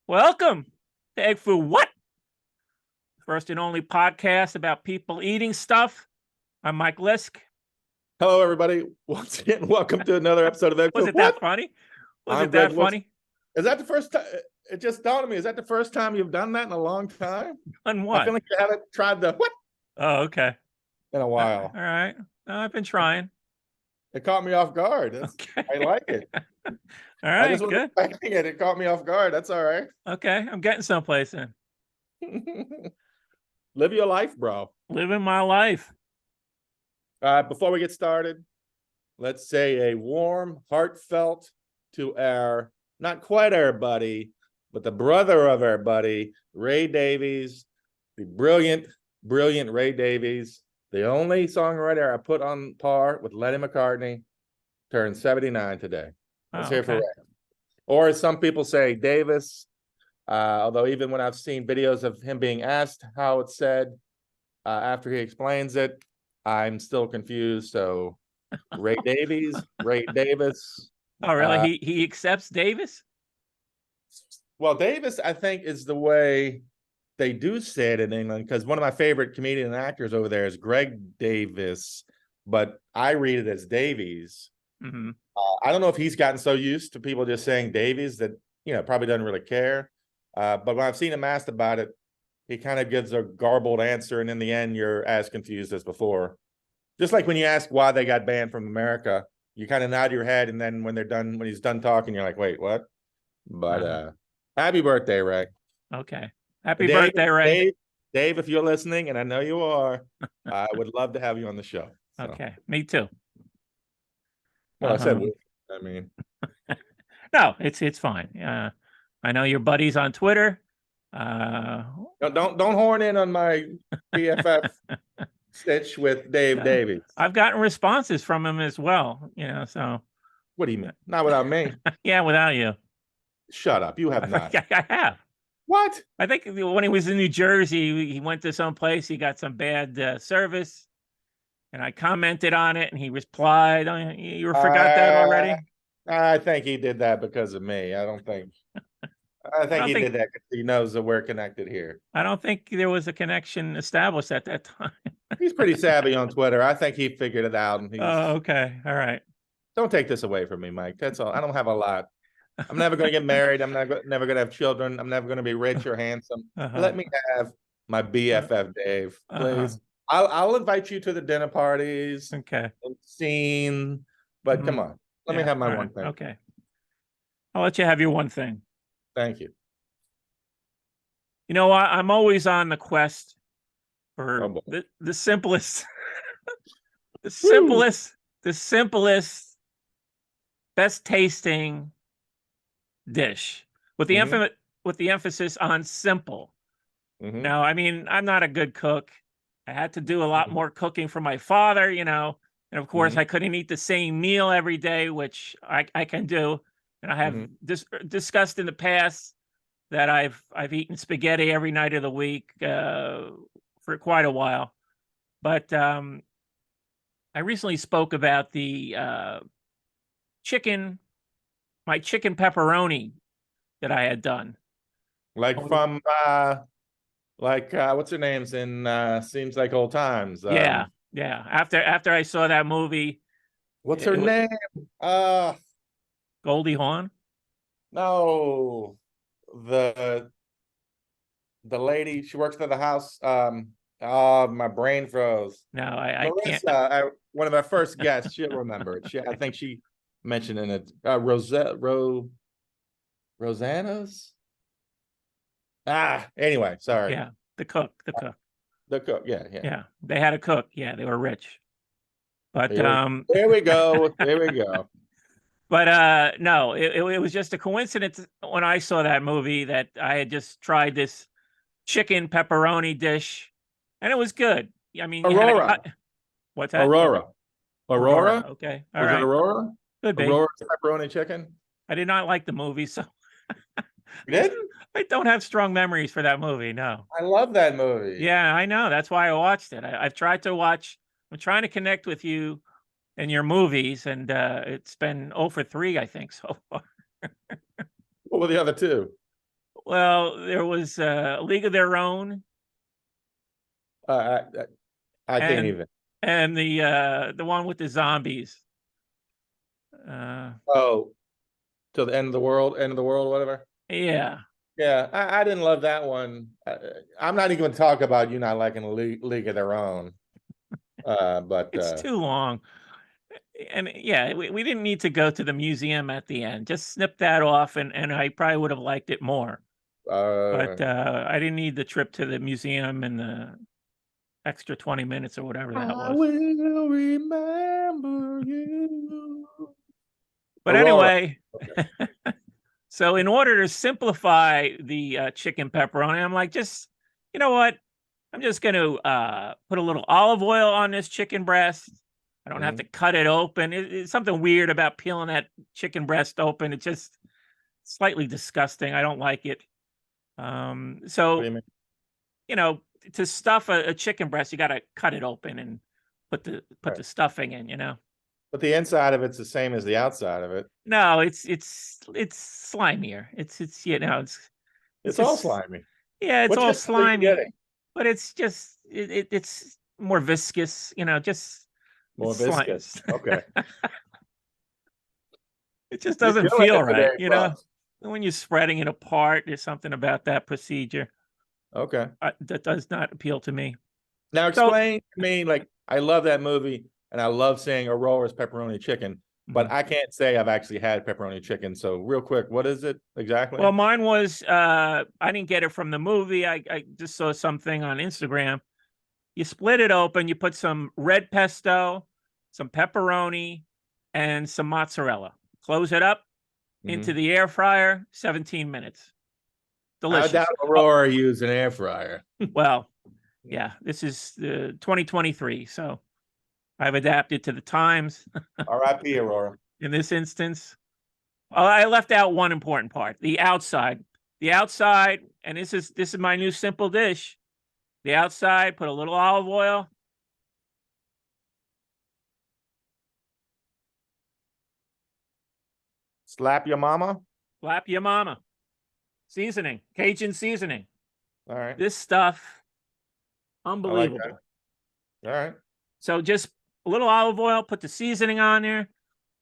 Welcome to Egg Foo What? First and only podcast about people eating stuff. I'm Mike Lisk. Hello, everybody. Once again, welcome to another episode of Egg Was Foo it What? that funny? Was I'm it that Greg Wilson. funny? Is that the first time? It just dawned on me. Is that the first time you've done that in a long time? On I what? feel like you haven't tried the what Oh, okay. in a while. All right. I've been trying. It caught me off guard. Okay. I like it. All I right, just wasn't good. expecting it. It caught me off guard. That's all right. Okay, I'm getting someplace then. Live your life, bro. Living my life. Before we get started, let's say a warm, heartfelt to our, not quite our buddy, but the brother of our buddy, Ray Davies, the brilliant Ray Davies, the only songwriter I put on par with Lenny McCartney, turned 79 today. Let's hear for Ray. Or as some people say, Davis. Although even when I've seen videos of him being asked how it's said, after he explains it, I'm still confused. So Ray Davies, Ray Davis. Oh, really? He accepts Davis? Well, Davis, I think, is the way they do say it in England, because one of my favorite comedian and actors over there is Greg Davis, but I read it as Davies. Mm-hmm. I don't know if he's gotten so used to people just saying Davies that, probably doesn't really care. But when I've seen him asked about it, he kind of gives a garbled answer, and in the end, you're as confused as before. Just like when you ask why they got banned from America, you kind of nod your head, and then when he's done talking, you're like, wait, what? But happy birthday, Ray. Okay. Happy birthday, Ray. Dave, if you're listening, and I know you are, I would love to have you on the show. So. Okay, me too. Well, I said, I mean, no, it's fine. I know your buddies on Twitter. Don't horn in on my BFF stitch with Dave Davies. I've gotten responses from him as well. So. What do you mean? Not without me. Yeah, without you. Shut up. You have not. I have. What? I think when he was in New Jersey, he went to some place. He got some bad service, and I commented on it, and he replied. Oh, you forgot that already? I think he did that because of me. I think he did that because he knows that we're connected here. I don't think there was a connection established at that time. He's pretty savvy on Twitter. I think he figured it out. And oh, okay. All right. Don't take this away from me, Mike. That's all. I don't have a lot. I'm never going to get married. I'm never going to have children. I'm never going to be rich or handsome. Let me have my BFF, Dave, please. I'll invite you to the dinner parties. Okay. And scene, but come on. Let me have my one thing. Okay. I'll let you have your one thing. Thank you. I'm always on the quest for the simplest, the simplest, best tasting dish with the emphasis on simple. Now, I mean, I'm not a good cook. I had to do a lot more cooking for my father, and of course I couldn't eat the same meal every day, which I can do. And I have discussed in the past that I've eaten spaghetti every night of the week for quite a while. But I recently spoke about the my chicken pepperoni that I had done. Like from what's her name's in Seems Like Old Times. Yeah. After I saw that movie. What's her name? Goldie Hawn? No. The lady, she works for the house. My brain froze. No, I Marissa, can't. One of our first guests, she'll remember it. I think she mentioned in it. Rosanna's? Anyway, sorry. Yeah, the cook. Yeah. They had a cook. Yeah, they were rich. But there we go. But no, it was just a coincidence when I saw that movie that I had just tried this chicken pepperoni dish, and it was good. I mean, Aurora. What's that? Aurora. Okay. All right. It Aurora? Could be. Aurora's pepperoni chicken? I did not like the movie, so you didn't? I don't have strong memories for that movie, no. I love that movie. Yeah, I know. That's why I watched it. I've tried to watch. I'm trying to connect with you and your movies, and it's been 0 for 3, I think, so far. What were the other two? Well, there was a League of Their Own, Uh, I can't and even. the one with the zombies. Uh, Oh, till the end of the world, whatever. yeah, Yeah, I didn't love that one. I'm not even going to talk about you not liking the League of Their Own. But it's too long. And yeah, we didn't need to go to the museum at the end. Just snip that off, and I probably would have liked it more. uh, But I didn't need the trip to the museum and the extra 20 minutes or whatever that I was. will remember you. But Aurora. anyway, Okay. so in order to simplify the chicken pepperoni, I'm like, just, you know what? I'm just going to put a little olive oil on this chicken breast. I don't have to Mhm. cut it open. It's something weird about peeling that chicken breast open. It's just slightly disgusting. I don't like it. What do So, you mean? you know, to stuff a chicken breast, you got to cut it open and put Right. the stuffing in, you know. But the inside of it's the same as the outside of it. No, it's slimier. It's it's It's all just slimy. yeah, it's What all chicken are you slimy, getting? but it's just it's more viscous, you know, just More it's slime. viscous. Okay. It just You're doesn't killing feel it right, today, you know. folks. When you're spreading it apart, there's something about that procedure Okay. that does not appeal to me. Now So, explain to me, like, I love that movie and I love seeing Aurora's pepperoni chicken, mhm. but I can't say I've actually had pepperoni chicken. So real quick, what is it exactly? Well, mine was I didn't get it from the movie. I just saw something on Instagram. You split it open, you put some red pesto, some pepperoni, and some mozzarella. Close it up into Mhm. the air fryer, 17 minutes. I doubt Delicious. Oh, Aurora used an air fryer. well, yeah, this is 2023, so I've adapted to the times R.I.P. Aurora. in this instance. Oh, I left out one important part, the outside. The outside, and this is my new simple dish. The outside, put a little olive oil. Slap your mama. Slap your mama. Seasoning, Cajun seasoning. All right. This stuff, I like that. unbelievable. All right. So just a little olive oil, put the seasoning on there,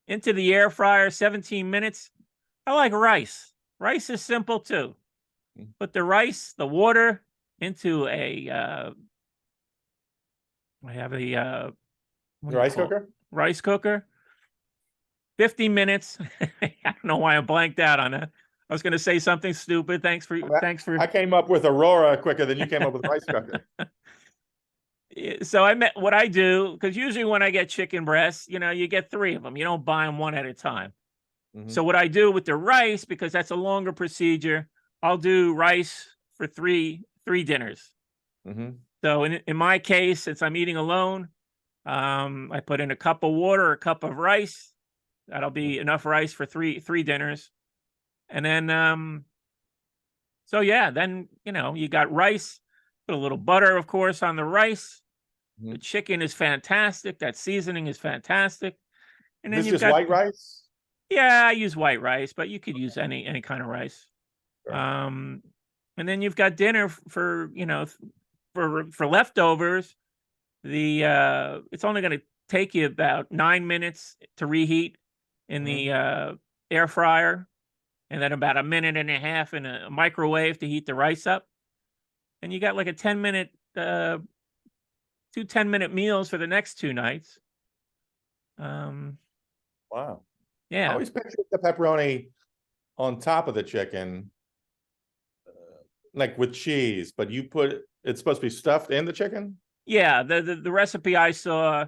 into the air fryer, 17 minutes. I like rice. Rice is simple too. Mm. Put the rice, the water into I have a, what do you Rice call it? cooker? Rice cooker. 50 minutes. I don't know why I blanked out on that. I was going to say something stupid. I mean, Thanks for I came up with Aurora quicker than you came up with rice cooker. So I met what I do because usually when I get chicken breasts, you know, you get three of them. You don't buy them one at a time. Mhm. So what I do with the rice, because that's a longer procedure, I'll do rice for three dinners. Mhm. So in my case, since I'm eating alone, I put in a cup of water, a cup of rice. That'll be enough rice for three dinners. And then so yeah, then you know you got rice, put a little butter, of course, on the rice. The Mhm. chicken is fantastic. That seasoning is fantastic. And then This you've just got white rice? yeah, I use white rice, but you could use any kind of rice. Sure. Um, and then you've got dinner for you know for leftovers. The it's only going to take you about 9 minutes to reheat in Mhm. the air fryer, and then about a minute and a half in a microwave to heat the rice up. And you got like a 10-minute, two 10-minute meals for the next two nights. Um, Wow. I yeah, always pictured the pepperoni on top of the chicken, like with cheese, but you put it's supposed to be stuffed in the chicken? yeah. The recipe I saw,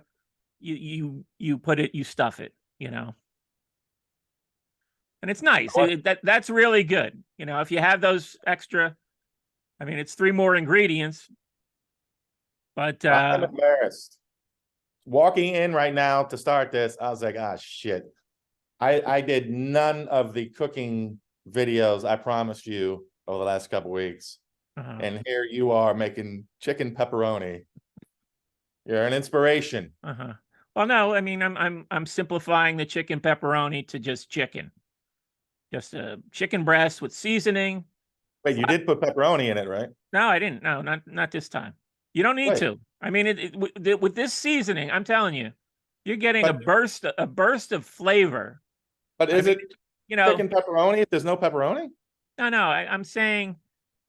you put it, you stuff it, you know, and it's nice. What? That's really good. You know, if you have those extra, I mean, it's three more ingredients, but I'm embarrassed. Walking in right now to start this, I was like, ah, shit. I did none of the cooking videos I promised you over the last couple weeks. uh And here you are making chicken pepperoni. You're an inspiration. uh-huh. Well, no, I mean, I'm simplifying the chicken pepperoni to just chicken, just a chicken breast with seasoning, Wait, you did put pepperoni in it, right? No, I didn't. No, not this time. You don't need Wait, to. I mean, with this seasoning, I'm telling you, you're getting but a burst of flavor. but I is mean, it you know, chicken pepperoni if there's no pepperoni? no, I'm saying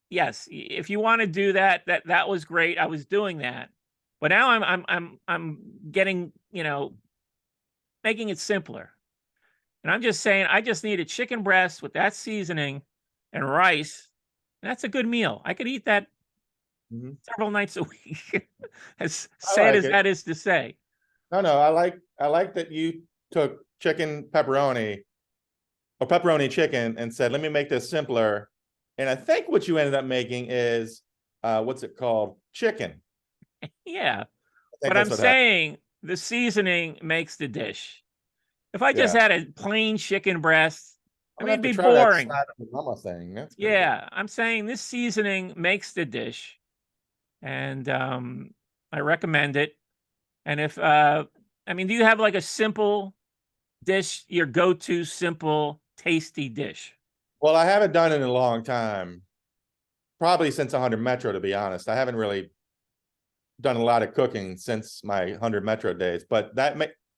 yes. If you want to do that, that was great. I was doing that, but now I'm getting, making it simpler. And I'm just saying, I just need a chicken breast with that seasoning and rice. And that's a good meal. I could eat that Mhm. several nights a week. As I sad like as it. that is to say. No, I like that you took chicken pepperoni or pepperoni chicken and said, let me make this simpler. And I think what you ended up making is what's it called? Chicken. Yeah. I think But that's I'm what happened. saying the seasoning makes the dish. If I just Yeah. had a plain chicken breast, I I'm mean, gonna have it'd to be try that boring. side of the mama thing. That's pretty good. Yeah. I'm saying this seasoning makes the dish. And I recommend it. And if I mean, do you have like a simple dish, your go-to simple, tasty dish? Well, I haven't done it in a long time. Probably since 100 Metro, to be honest. I haven't really done a lot of cooking since my 100 Metro days, but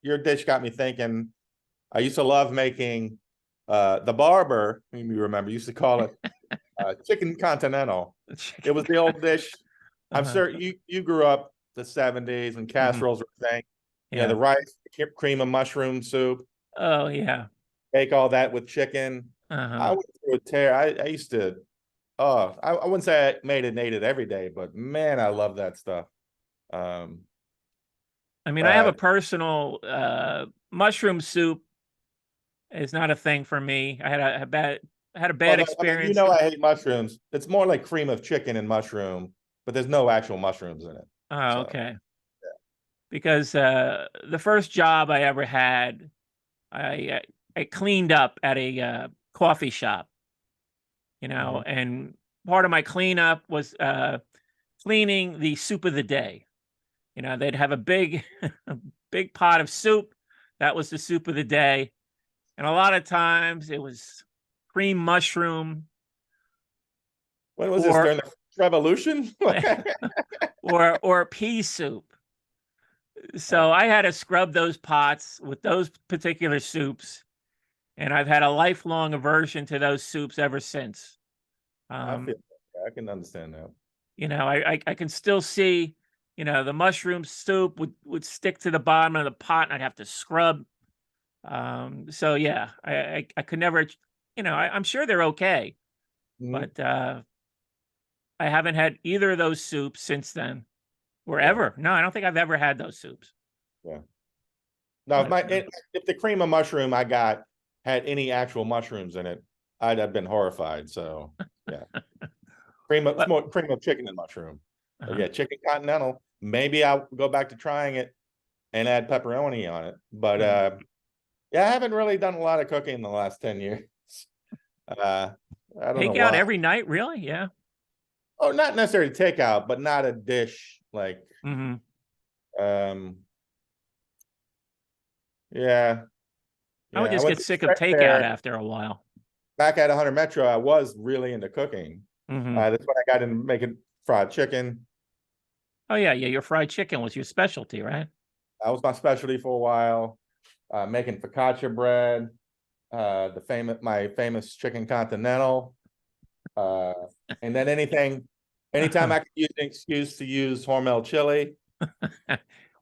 your dish got me thinking. I used to love making the barber, you remember, used to call it chicken continental. It was the old dish. I'm Uh-huh. sure you grew up the 70s when Mhm. casseroles were a thing. The Yeah. rice, cream of mushroom soup, Oh, yeah. bake all that with chicken. I Uh-huh. went through a tear. I used to, oh, I wouldn't say I made it and ate it every day, but man, I love that stuff. Um, I mean, I have a but personal mushroom soup is not a thing for me. I had a well, bad no, I mean, experience. I hate mushrooms. It's more like cream of chicken and mushroom, but there's no actual mushrooms in it. Oh, So okay. Because the first job I ever had, I I cleaned up at a coffee shop, mhm. and part of my cleanup was cleaning the soup of the day. They'd have a big a big pot of soup. That was the soup of the day. And a lot of times it was cream mushroom When was this, or during the Revolution? or pea soup. Uh, So I had to scrub those pots with those particular soups, and I've had a lifelong aversion to those soups ever since. I feel Um, I can understand that. I can still see, the mushroom soup would stick to the bottom of the pot, and I'd have to scrub. So yeah, I could never, I'm sure they're okay, Mhm. but I haven't had either of those soups since then. Or Yeah, ever. No, I don't think I've ever had those soups. yeah. Now, But, if the cream of mushroom I got had any actual mushrooms in it, I'd have been horrified. So yeah, it's but more cream of chicken and mushroom. But uh-huh. yeah, chicken continental. Maybe I'll go back to trying it and add pepperoni on it. But Mhm. yeah, I haven't really done a lot of cooking in the last 10 years. Uh, I don't know Takeout why. every night, really? Yeah. Oh, not necessarily takeout, but not a dish like Mhm. um yeah, I would yeah. I just went get to sick of check takeout there after a while. back at 100 Metro. I was really into cooking. Mhm. That's when I got into making fried chicken. Oh, yeah, yeah, your fried chicken was your specialty, right? That was my specialty for a while. Making focaccia bread, my famous chicken continental, uh, and then anytime Uh-huh. I could use an excuse to use Hormel chili,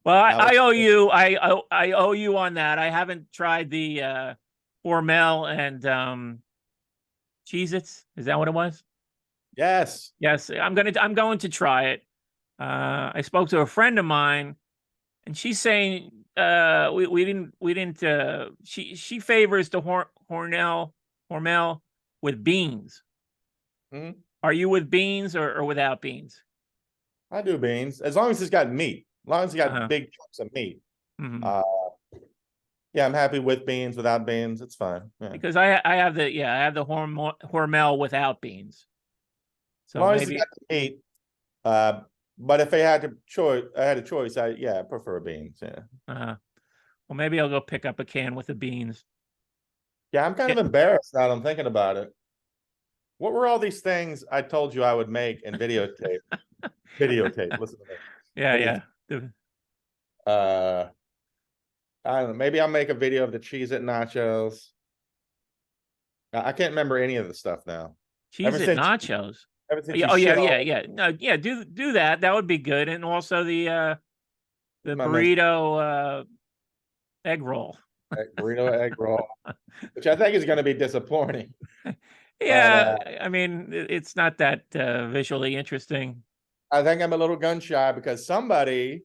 Well, I that was I owe you I owe you on that. I haven't tried the, Hormel and, Cheez-Its. Is that what it was? yes. Yes, I'm going to try it. I spoke to a friend of mine, and she's saying we didn't she favors the Hormel with beans. Mhm. Are you with beans or without beans? I do beans as long as it's got meat, as long as it's got Uh-huh. big chunks of meat. Hmm. Uh, yeah, I'm happy with beans. Without beans, it's fine. Yeah, as Because I have the Hormel without beans. So long as it's maybe got the meat. Uh, but if I had a choice. I prefer beans. Yeah, uh well, maybe I'll go pick up a can with the beans. yeah. I'm kind Yeah. of embarrassed now that I'm thinking about it. What were all these things I told you I would make and videotape? Videotape. Listen to me. Yeah. I don't know. Maybe I'll make a video of the Cheez-It nachos. I can't remember any of the stuff now. Cheez-It nachos. Ever since Yeah, you oh shit all yeah. No, yeah, do that. That would be good. And also the my mess- burrito egg roll. burrito egg roll, which I think is going to be disappointing. Yeah, I mean, it's not that visually interesting. I think I'm a little gun shy because somebody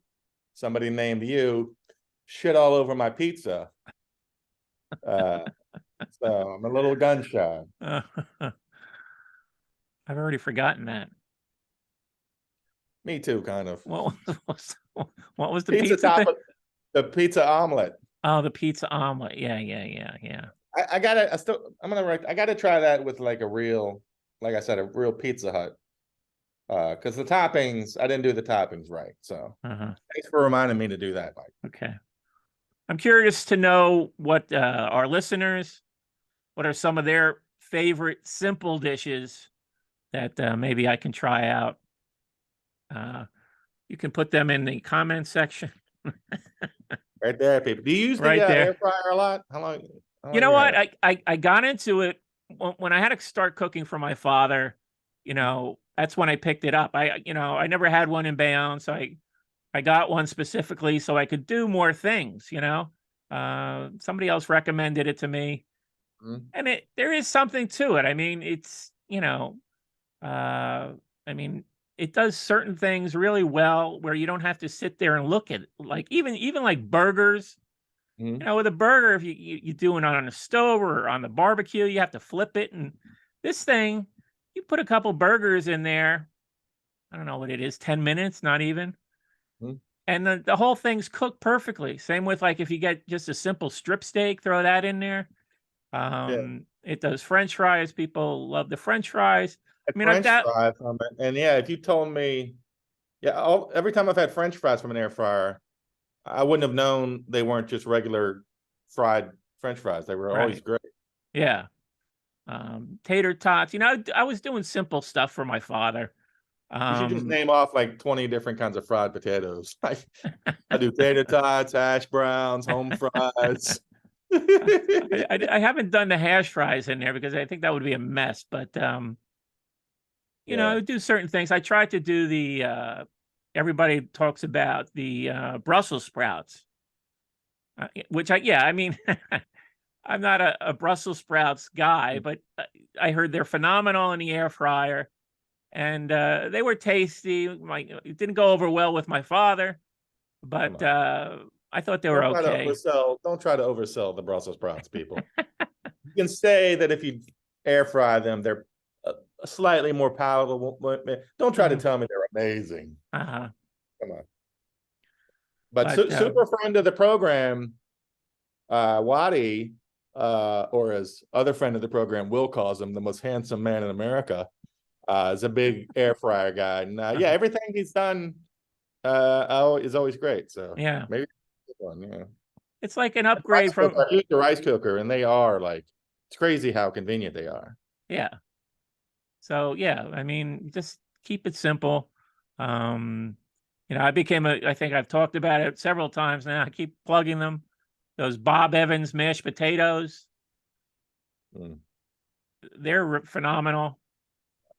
named you shit all over my pizza. So I'm a little gun shy. I've already forgotten that. Me too, kind of. What was the Pizza pizza top thing? of the pizza omelet. Oh, the pizza omelet. Yeah. I gotta try that with like a real, like I said, a real Pizza Hut. Because the toppings, I didn't do the toppings right. So thanks for reminding me to do that, Mike. Okay. I'm curious to know what our listeners, what are some of their favorite simple dishes that maybe I can try out. You can put them in the comment section. Right there, people. Do you use the air fryer a lot? How long you know what? I got into it when I had to start cooking for my father. You know, that's when I picked it up. I never had one in Bayonne, so I got one specifically so I could do more things. Somebody else recommended it to me, and there is something to it. I mean, it's it does certain things really well where you don't have to sit there and look at it. Like even like burgers. With a burger, if you do it on a stove or on the barbecue, you have to flip it. And this thing, you put a couple burgers in there. I don't know what it is, 10 minutes, not even. And the whole thing's cooked perfectly. Same with like if you get just a simple strip steak, throw that in there. It does French fries. People love the French fries. French fries from it. And yeah, if you told me, every time I've had French fries from an air fryer, I wouldn't have known they weren't just regular fried French fries. They were always great. Yeah. Tater tots. I was doing simple stuff for my father. You should just name off like 20 different kinds of fried potatoes. I do tater tots, hash browns, home fries. I haven't done the hash fries in there because I think that would be a mess. But I would do certain things. I tried to do the everybody talks about the Brussels sprouts, which I mean, I'm not a Brussels sprouts guy, but I heard they're phenomenal in the air fryer, and they were tasty. It didn't go over well with my father, but I thought they were okay. Don't try to oversell the Brussels sprouts, people. You can say that if you air fry them, they're slightly more palatable. Don't try to tell me they're amazing. Come on. But super friend of the program, Waddy, or as other friend of the program Will calls him, the most handsome man in America, is a big air fryer guy. And everything he's done is always great. So maybe one, it's like an upgrade from the rice cooker, and they are like, it's crazy how convenient they are. Yeah. So I mean, just keep it simple. I think I've talked about it several times now. I keep plugging them. Those Bob Evans mashed potatoes. They're phenomenal.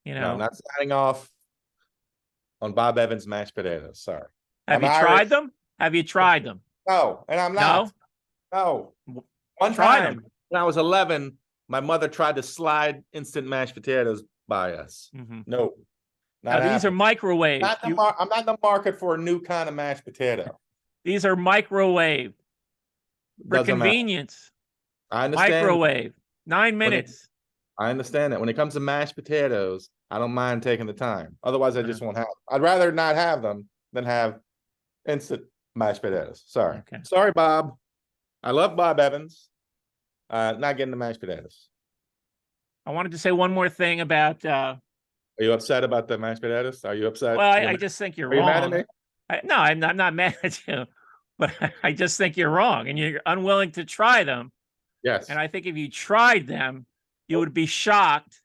No, I'm not signing off on Bob Evans mashed potatoes. Sorry. Have you tried them? Have you tried them? No, and I'm not. No. One time when I was 11, my mother tried to slide instant mashed potatoes by us. No. These are microwave. I'm not in the market for a new kind of mashed potato. These are microwave for convenience. I understand. Microwave, 9 minutes. I understand that. When it comes to mashed potatoes, I don't mind taking the time. Otherwise, I just won't have them. I'd rather not have them than have instant mashed potatoes. Sorry. Okay. Sorry, Bob. I love Bob Evans. Not getting the mashed potatoes. I wanted to say one more thing about. Are you upset about the mashed potatoes? Are you upset? Well, I just think you're wrong. Are you mad at me? No, I'm not mad at you, but I just think you're wrong, and you're unwilling to try them. Yes. And I think if you tried them, you would be shocked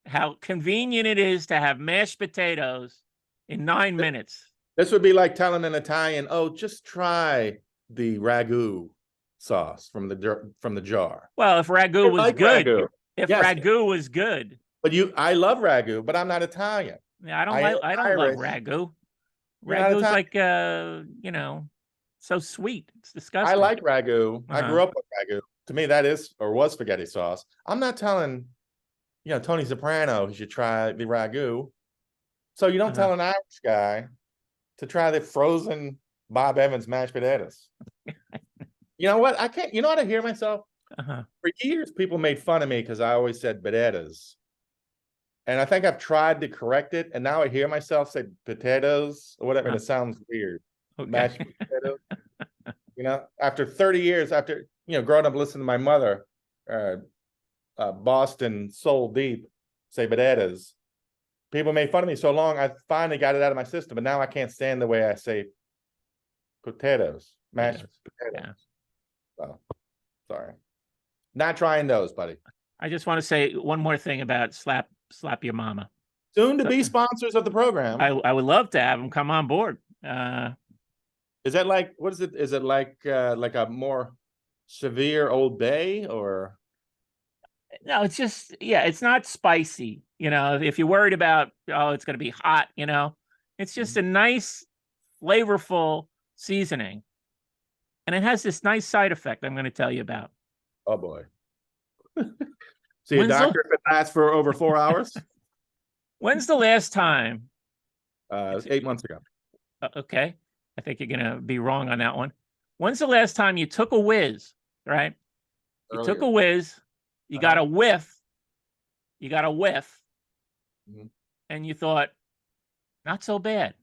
how convenient it is to have mashed potatoes in 9 minutes. This would be like telling an Italian, "Oh, just try the ragu sauce from the jar." Well, if ragu I was like good, ragu. if Yes, ragu was good, but I love ragu, but I'm not Italian. yeah, I don't I am like. I don't love Irish. ragu. You're not Ragu's Italian. like, so sweet. It's I disgusting. like ragu. I Uh-huh. grew up with ragu. To me, that is or was spaghetti sauce. I'm not telling, Tony Soprano he should try the ragu. So you don't tell an Irish guy to try the frozen Bob Evans mashed potatoes. You know what? I can't. You know what? I hear myself. For years, people made fun of me because I always said potatoes. And I think I've tried to correct it, and now I hear myself say potatoes or whatever, and it sounds weird. Okay. Mashed potatoes. After 30 years, after growing up listening to my mother, Boston soul deep, say potatoes. People made fun of me so long, I finally got it out of my system, but now I can't stand the way I say potatoes, mashed potatoes. Yeah. So, sorry. Not trying those, buddy. I just want to say one more thing about slap your mama. Soon to be sponsors of the program. I would love to have them come on board. Is that like, what is it? Is it like a more severe Old Bay or? No, it's just, it's not spicy. If you're worried about, it's going to be hot, it's just a nice, flavorful seasoning. And it has this nice side effect I'm going to tell you about. Oh, boy. See a doctor if it lasts for over 4 hours? When's the last time? 8 months ago. Okay. I think you're going to be wrong on that one. When's the last time you took a whiz, right? You took a whiz, you got a whiff, and you thought, not so bad.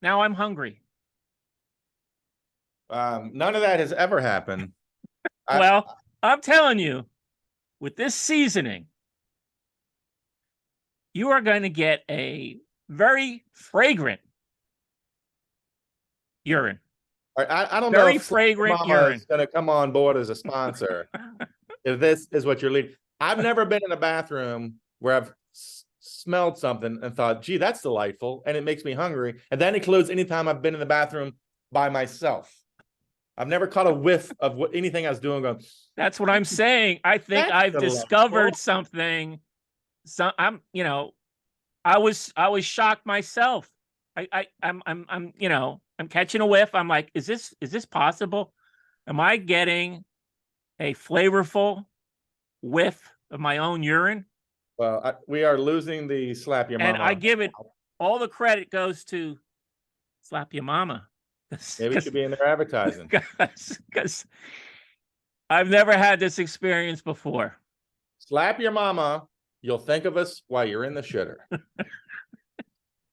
Now I'm hungry. None of that has ever happened. Well, I'm telling you, with this seasoning, you are going to get a very fragrant urine. I don't Very know if fragrant Mama urine is going to come on board as a sponsor. If this is what you're leading. I've never been in a bathroom where I've smelled something and thought, gee, that's delightful. And it makes me hungry. And that includes anytime I've been in the bathroom by myself. I've never caught a whiff of anything I was doing. Going, that's what I'm saying. I think I've discovered something. I'm I was shocked myself. I'm catching a whiff. I'm like, is this possible? Am I getting a flavorful whiff of my own urine? Well, we are losing the slap your mama. And I give it all the credit goes to slap your mama. Maybe it should be in their advertising. Because I've never had this experience before. Slap your mama. You'll think of us while you're in the shitter.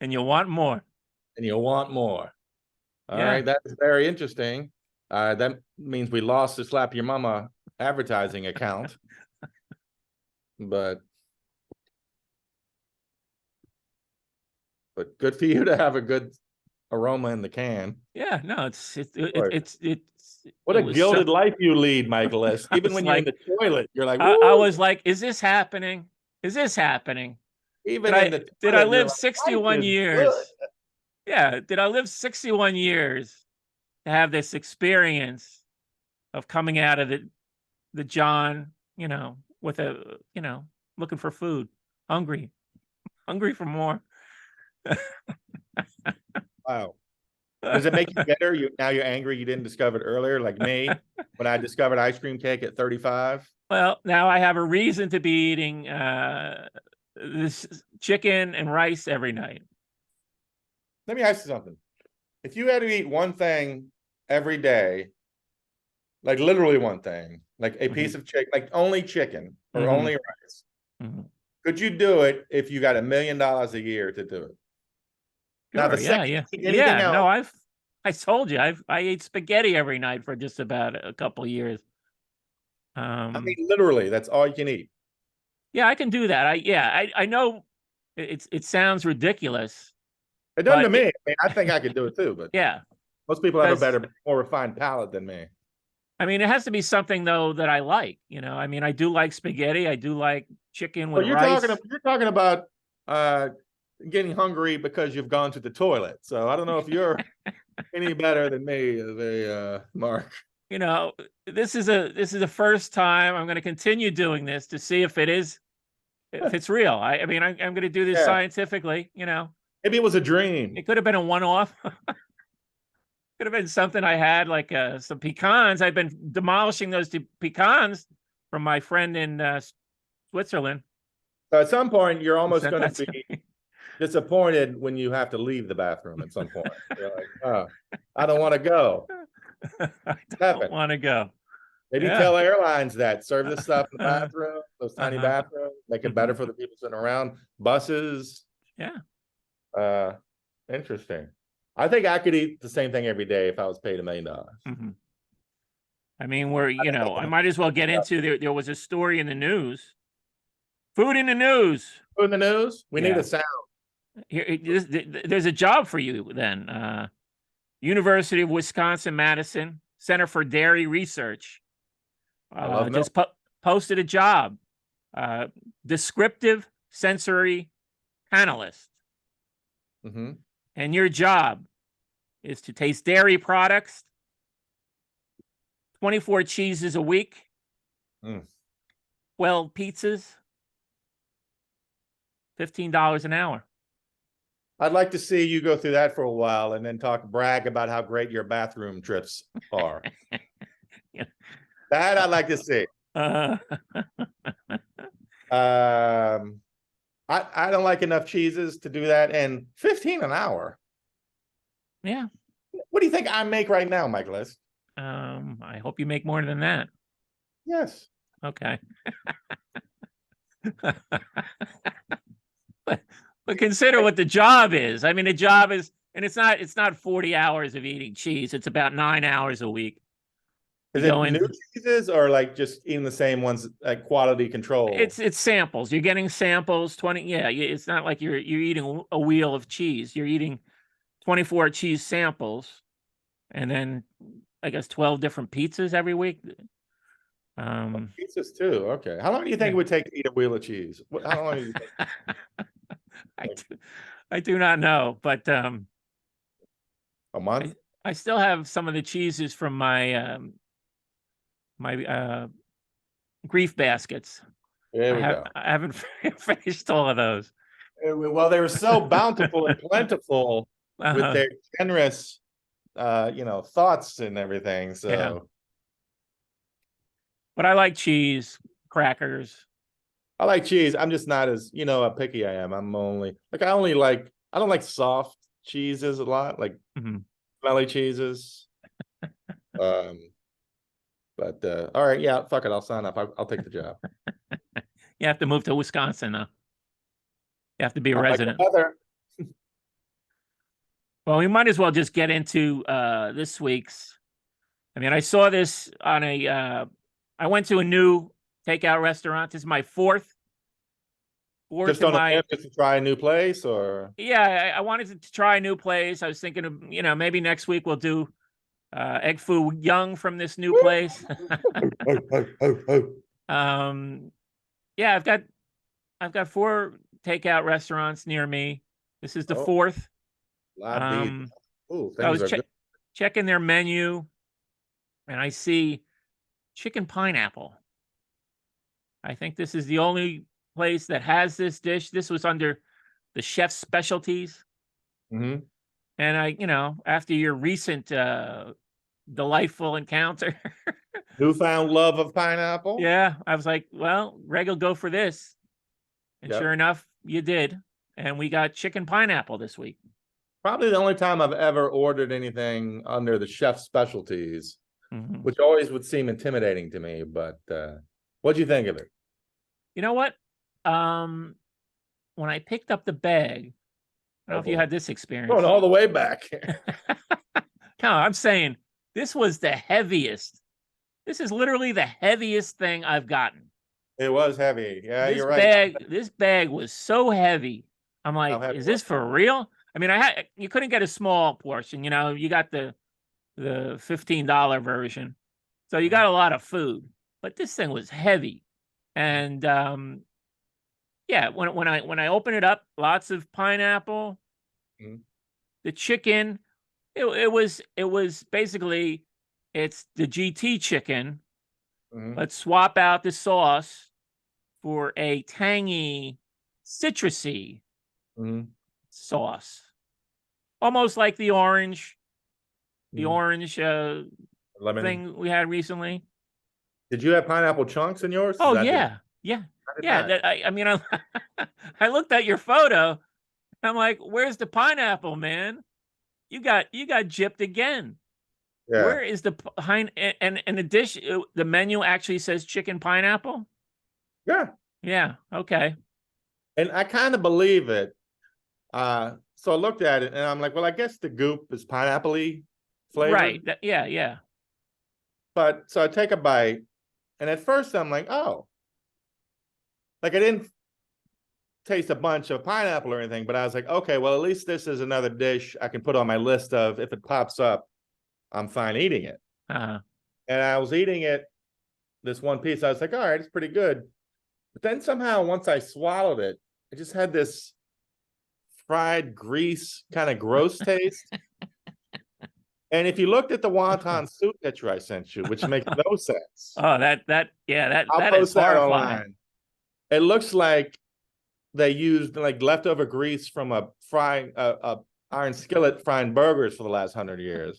And you'll want more. And you'll want more. All right. That's very interesting. That means we lost the Slap Your Mama advertising account. But good for you to have a good aroma in the can. Yeah, no, it's what a gilded life you lead, Michaelis. Even when you're in the toilet, you're like, I was like, is this happening? Is this happening? Even did I live 61 years? Yeah, did I live 61 years to have this experience of coming out of the John, with looking for food, hungry for more. Wow. Does it make you better? Now you're angry you didn't discover it earlier, like me, when I discovered ice cream cake at 35? Well, now I have a reason to be eating this chicken and rice every night. Let me ask you something. If you had to eat one thing every day, like literally one thing, like a piece of chicken, like only chicken or only rice, could you do it if you got $1 million a year to do it? Sure, now, the second you eat anything else, no, I told you, I ate spaghetti every night for just about a couple of years. I mean, literally, that's all you can eat. Yeah, I can do that. I know it sounds ridiculous. It doesn't to me. I mean, I think I could do it too, but yeah, most people have a better, more refined palate than me. I mean, it has to be something though that I like. I mean, I do like spaghetti. I do like chicken with Well, rice. you're talking about getting hungry because you've gone to the toilet. So I don't know if you're any better than me as a Mark. You know, this is the first time I'm going to continue doing this to see if it's real. I mean, I'm going to do this Yeah. scientifically. You know, Maybe it was a dream. it could have been a one-off. Could have been something I had, like some pecans. I've been demolishing those pecans from my friend in Switzerland. So at some point, you're He almost sent going that to to be me. disappointed when you have to leave the bathroom at some point. You're like, oh, I don't want to go. I Step don't it. want to go. Maybe Yeah. tell airlines that serve this stuff in the bathroom, those tiny Uh-huh. bathrooms, make it better for the people sitting around. Buses. Yeah. Interesting. I think I could eat the same thing every day if I was paid $1 million. Mhm. I mean, I might as well get into there was a story in the news. Food in the news. Food in the news? We need Yeah. a sound. There's a job for you then. University of Wisconsin-Madison Center for Dairy Research I love just posted a job. Descriptive sensory panelist. Mm-hmm. And your job is to taste dairy products, 24 cheeses a week, 12 pizzas, $15 an hour. I'd like to see you go through that for a while and then brag about how great your bathroom trips are. Yeah. That I'd like to see. I don't like enough cheeses to do that, and 15 an hour. Yeah. What do you think I make right now, Michaelis? I hope you make more than that. Yes. Okay. but consider what the job is. I mean, the job is, and it's not 40 hours of eating cheese. It's about 9 hours a week. Is it new cheeses or like just eating the same ones, like quality control? It's samples. You're getting samples, 20. Yeah, it's not like you're eating a wheel of cheese. You're eating 24 cheese samples, and then I guess 12 different pizzas every week. Pizzas too. Okay. How long do you think it would take to eat a wheel of cheese? How long do you think? I do not know, but a month. I still have some of the cheeses from my my grief baskets. There we go. I haven't finished all of those. Well, they were so bountiful and plentiful with their generous, thoughts and everything. So, yeah. But I like cheese, crackers. I like cheese. I'm just not as how picky I am. I don't like soft cheeses a lot, like smelly cheeses. But all right, yeah, fuck it. I'll sign up. I'll take the job. You have to move to Wisconsin now. You have to be a resident. Well, we might as well just get into this week's. I mean, I saw this on I went to a new takeout restaurant. This is my fourth. Just on a just to try a new place, or yeah, I wanted to try a new place. I was thinking of maybe next week we'll do egg foo young from this new place. Yeah, I've got 4 takeout restaurants near me. This is the 4th. I was checking their menu, and I see chicken pineapple. I think this is the only place that has this dish. This was under the chef's specialties. And after your recent delightful encounter, newfound love of pineapple. Yeah, I was like, well, Greg will go for this. And sure enough, you did. And we got chicken pineapple this week. Probably the only time I've ever ordered anything under the chef's specialties, which always would seem intimidating to me. But what'd you think of it? You know what? When I picked up the bag, I don't know if you had this experience. Going all the way back. No, I'm saying this was the heaviest. This is literally the heaviest thing I've gotten. It was heavy. Yeah, you're right. This bag was so heavy. I'm like, is this for real? I mean, you couldn't get a small portion. You got the $15 version, so you got a lot of food. But this thing was heavy, and Yeah, when I open it up, lots of pineapple. Mhm. The chicken, it was basically, it's the GT chicken. Mhm. Let's swap out the sauce for a tangy, citrusy Mhm. sauce, almost like the Mhm. orange Lemon. thing we had recently. Did you have pineapple chunks in yours? Oh Because I did. yeah, yeah, I did yeah. not. That I mean, I looked at your photo. I'm like, where's the pineapple, man? You got gypped again. Yeah. Where is the pine and the dish? The menu actually says chicken pineapple. Yeah. Yeah. Okay. And I kind of believe it. So I looked at it and I'm like, well, I guess the goop is pineapple-y Right. flavored. Yeah. Yeah. But so I take a bite, and at first I'm like, oh, like I didn't taste a bunch of pineapple or anything, but I was like, okay, well, at least this is another dish I can put on my list of if it pops up, I'm fine eating it. Uh-huh. And I was eating it, this one piece, I was like, all right, it's pretty good. But then somehow once I swallowed it, I just had this fried grease kind of gross taste. And if you looked at the wonton soup picture I sent you, which makes no sense, Oh, that yeah, I'll that is post that horrifying. online. It looks like they used like leftover grease from a frying a iron skillet frying burgers for the last 100 years.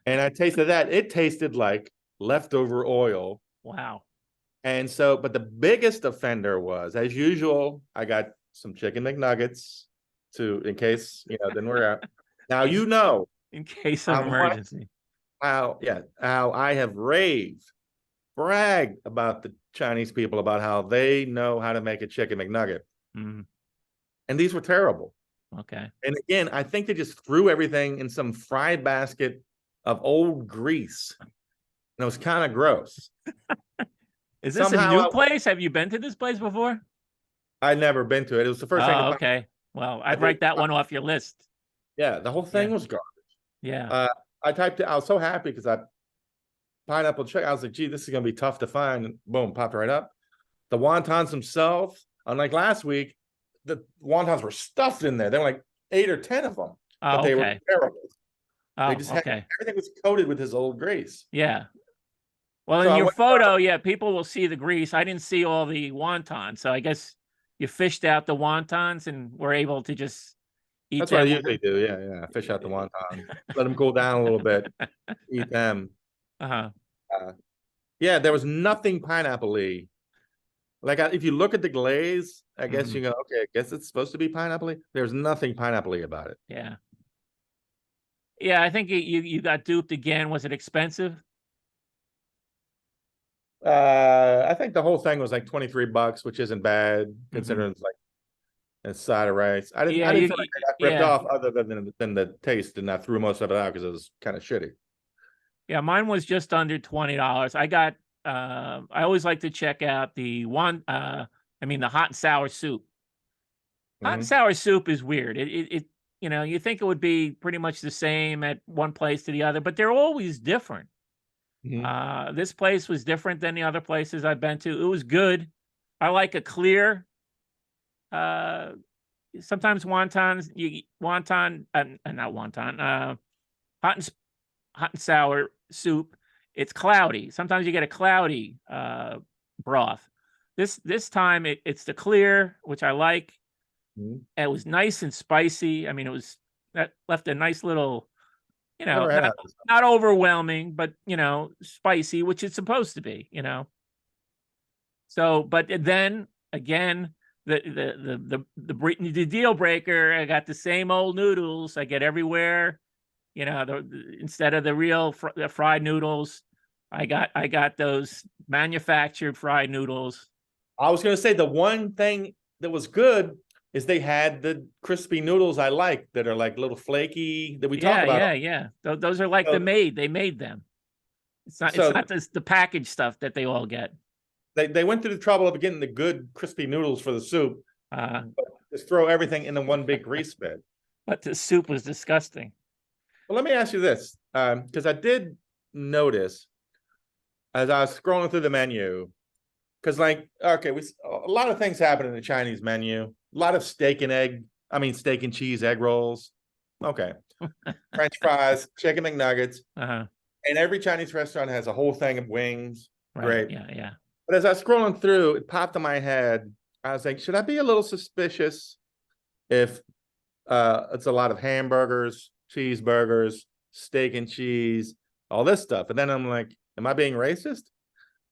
And I tasted that. It tasted like leftover oil. Wow. And so, but the biggest offender was, as usual, I got some chicken McNuggets to in case then we're out. Now In, in case of how much emergency. how I have bragged about the Chinese people about how they know how to make a chicken McNugget. Mm, And these were terrible. okay. And again, I think they just threw everything in some fry basket of old grease. And it was kind of gross. Is this a Somehow new place? Have you been to this place before? I'd never been to it. It was the first thing to Oh, pop. okay. Well, I I'd think, write that one off your list. yeah, the whole Yeah. thing was garbage. Yeah. I typed it. I was so happy because I pineapple chicken. I was like, gee, this is going to be tough to find. And boom, popped right up. The wontons themselves, unlike last week, the wontons were stuffed in there. There were like 8 or 10 of them, but Oh, they were okay. terrible. They Oh, just had okay. everything was coated with his old grease. Yeah. Well, So in I your went, photo, yeah, people will see the grease. I didn't see all the wontons, so I guess you fished out the wontons and were able to just eat that's what I them. usually do. Yeah, yeah. Fish out the wonton, let them cool down a little bit, eat them. Uh-huh. Uh, yeah, there was nothing pineapple-y. Like if you look at the glaze, I guess Hmm. you go, okay, I guess it's supposed to be pineapple-y. There's nothing pineapple-y about it. Yeah. Yeah, I think you got duped again. Was it expensive? I think the whole thing was like $23, which isn't bad Hmm. considering it's like a side of rice. I didn't Yeah, I didn't feel like I got ripped yeah. off other than the taste, and I threw most of it out because it was kind of shitty. Yeah, mine was just under $20. I got I always like to check out the hot and sour soup. Hot and Hmm. sour soup is weird. You think it would be pretty much the same at one place to the other, but they're always different. Hmm. This place was different than the other places I've been to. It was good. I like a clear. Uh, Sometimes wonton, not wonton. Hot and hot and sour soup. It's cloudy. Sometimes you get a cloudy broth. This time it's the clear, which I like. Hmm. It was nice and spicy. I mean, that left a nice little, Never had this. not overwhelming, but spicy, which it's supposed to be. So, but then again, the deal breaker. I got the same old noodles I get everywhere. Instead of the real the fried noodles, I got those manufactured fried noodles. I was gonna say the one thing that was good is they had the crispy noodles I like that are like little flaky that we talk Yeah, about. yeah, yeah. Those are like So, they made them. It's so not the packaged stuff that they all get. they went through the trouble of getting the good crispy noodles for the soup, Uh, but just throw everything in the one big grease bed. but the soup was disgusting. Well, let me ask you this, because I did notice as I was scrolling through the menu, because like, okay, a lot of things happen in the Chinese menu. A lot of steak and cheese egg rolls. Okay. French fries, chicken McNuggets. Uh-huh. And every Chinese restaurant has a whole thing of wings. Right. Great. Yeah, yeah. But as I was scrolling through, it popped in my head. I was like, should I be a little suspicious if it's a lot of hamburgers, cheeseburgers, steak and cheese, all this stuff? And then I'm like, am I being racist?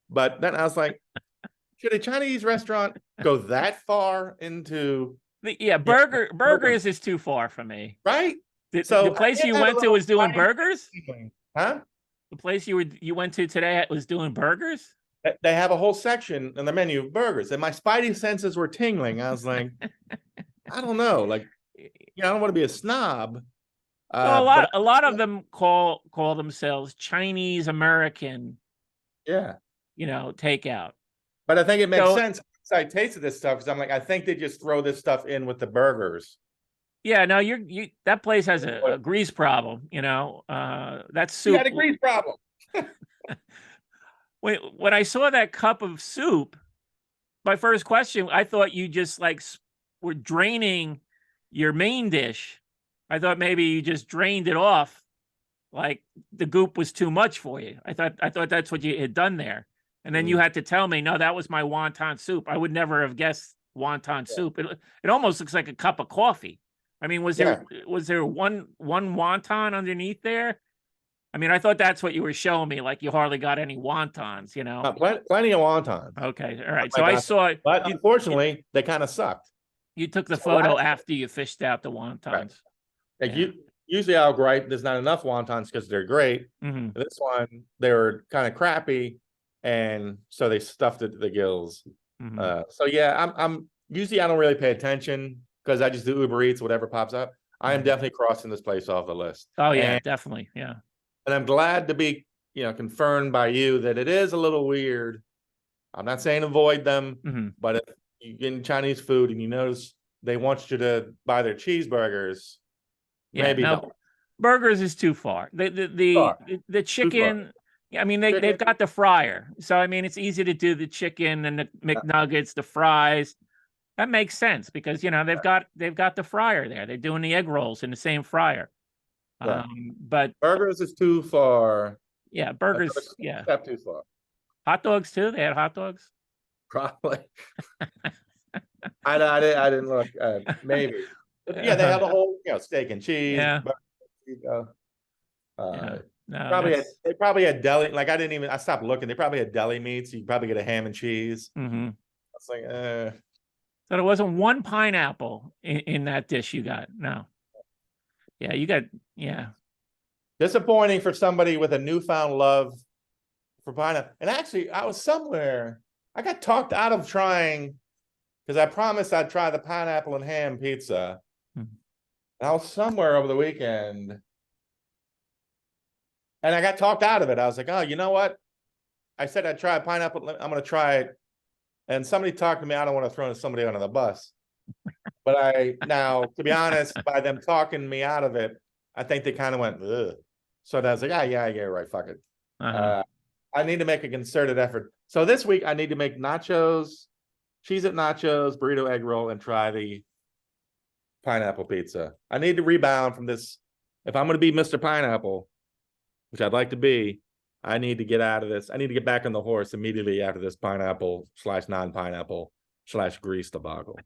But then I was like, should a Chinese restaurant go that far into burgers is too far for me. right? The place you went to was doing burgers? Huh? The place you went to today was doing burgers? They have a whole section in the menu of burgers, and my spidey senses were tingling. I was like, I don't know, like, I don't want to be a snob. Well, a lot of them call themselves Chinese American. Yeah, takeout. But I think it makes sense. I tasted this stuff because I'm like, I think they just throw this stuff in with the burgers. Yeah, no, that place has a grease problem. That soup. You got a grease problem. When I saw that cup of soup, my first question, I thought you just like were draining your main dish. I thought maybe you just drained it off, like the goop was too much for you. I thought that's what you had done there. And then you had to tell me, no, that was my wonton soup. I would never have guessed wonton soup. It almost looks like a cup of coffee. I mean, was there one wonton underneath there? I mean, I thought that's what you were showing me, like you hardly got any wontons, Plenty of wontons. Okay, all right. So I saw it, but unfortunately, they kind of sucked. You took the photo after you fished out the wontons. Right. Like usually I'll gripe there's not enough wontons because they're great. Mm-hmm. This one, they were kind of crappy, and so they stuffed it to the gills. Mm-hmm. So yeah, I'm usually I don't really pay attention because I just do Uber Eats, whatever pops up. I am definitely crossing this place off the list. Oh yeah, definitely, yeah. And I'm glad to be, confirmed by you that it is a little weird. I'm not saying avoid them, but if you get in Chinese food and you notice they want you to buy their cheeseburgers, maybe don't. Burgers is too far. The chicken. I mean, they've got the fryer, so I mean it's easy to do the chicken and the McNuggets, the fries. That makes sense because they've got the fryer there. They're doing the egg rolls in the same fryer. Yeah. But burgers is too far. Yeah, burgers. Yeah, step too far. Hot dogs too. They had hot dogs. Probably. I didn't look. Maybe. But yeah, they have a whole steak and cheese. Yeah. They probably had deli. Like I stopped looking. They probably had deli meats. You probably get a ham and cheese. Mm-hmm. It's like, So there wasn't one pineapple in that dish you got. No. Yeah, you got, disappointing for somebody with a newfound love for pineapple. And actually, I was somewhere, I got talked out of trying because I promised I'd try the pineapple and ham pizza. And I was somewhere over the weekend and I got talked out of it. I was like, oh, you know what? I said I'd try pineapple. I'm going to try it. And somebody talked to me. I don't want to throw somebody under the bus. But to be honest, by them talking me out of it, I think they kind of went, ugh. So I was like, yeah, right, fuck it. I need to make a concerted effort. So this week, I need to make nachos, Cheez-It nachos, burrito egg roll, and try the pineapple pizza. I need to rebound from this. If I'm going to be Mr. Pineapple, which I'd like to be, I need to get out of this. I need to get back on the horse immediately after this pineapple/non-pineapple /grease debacle.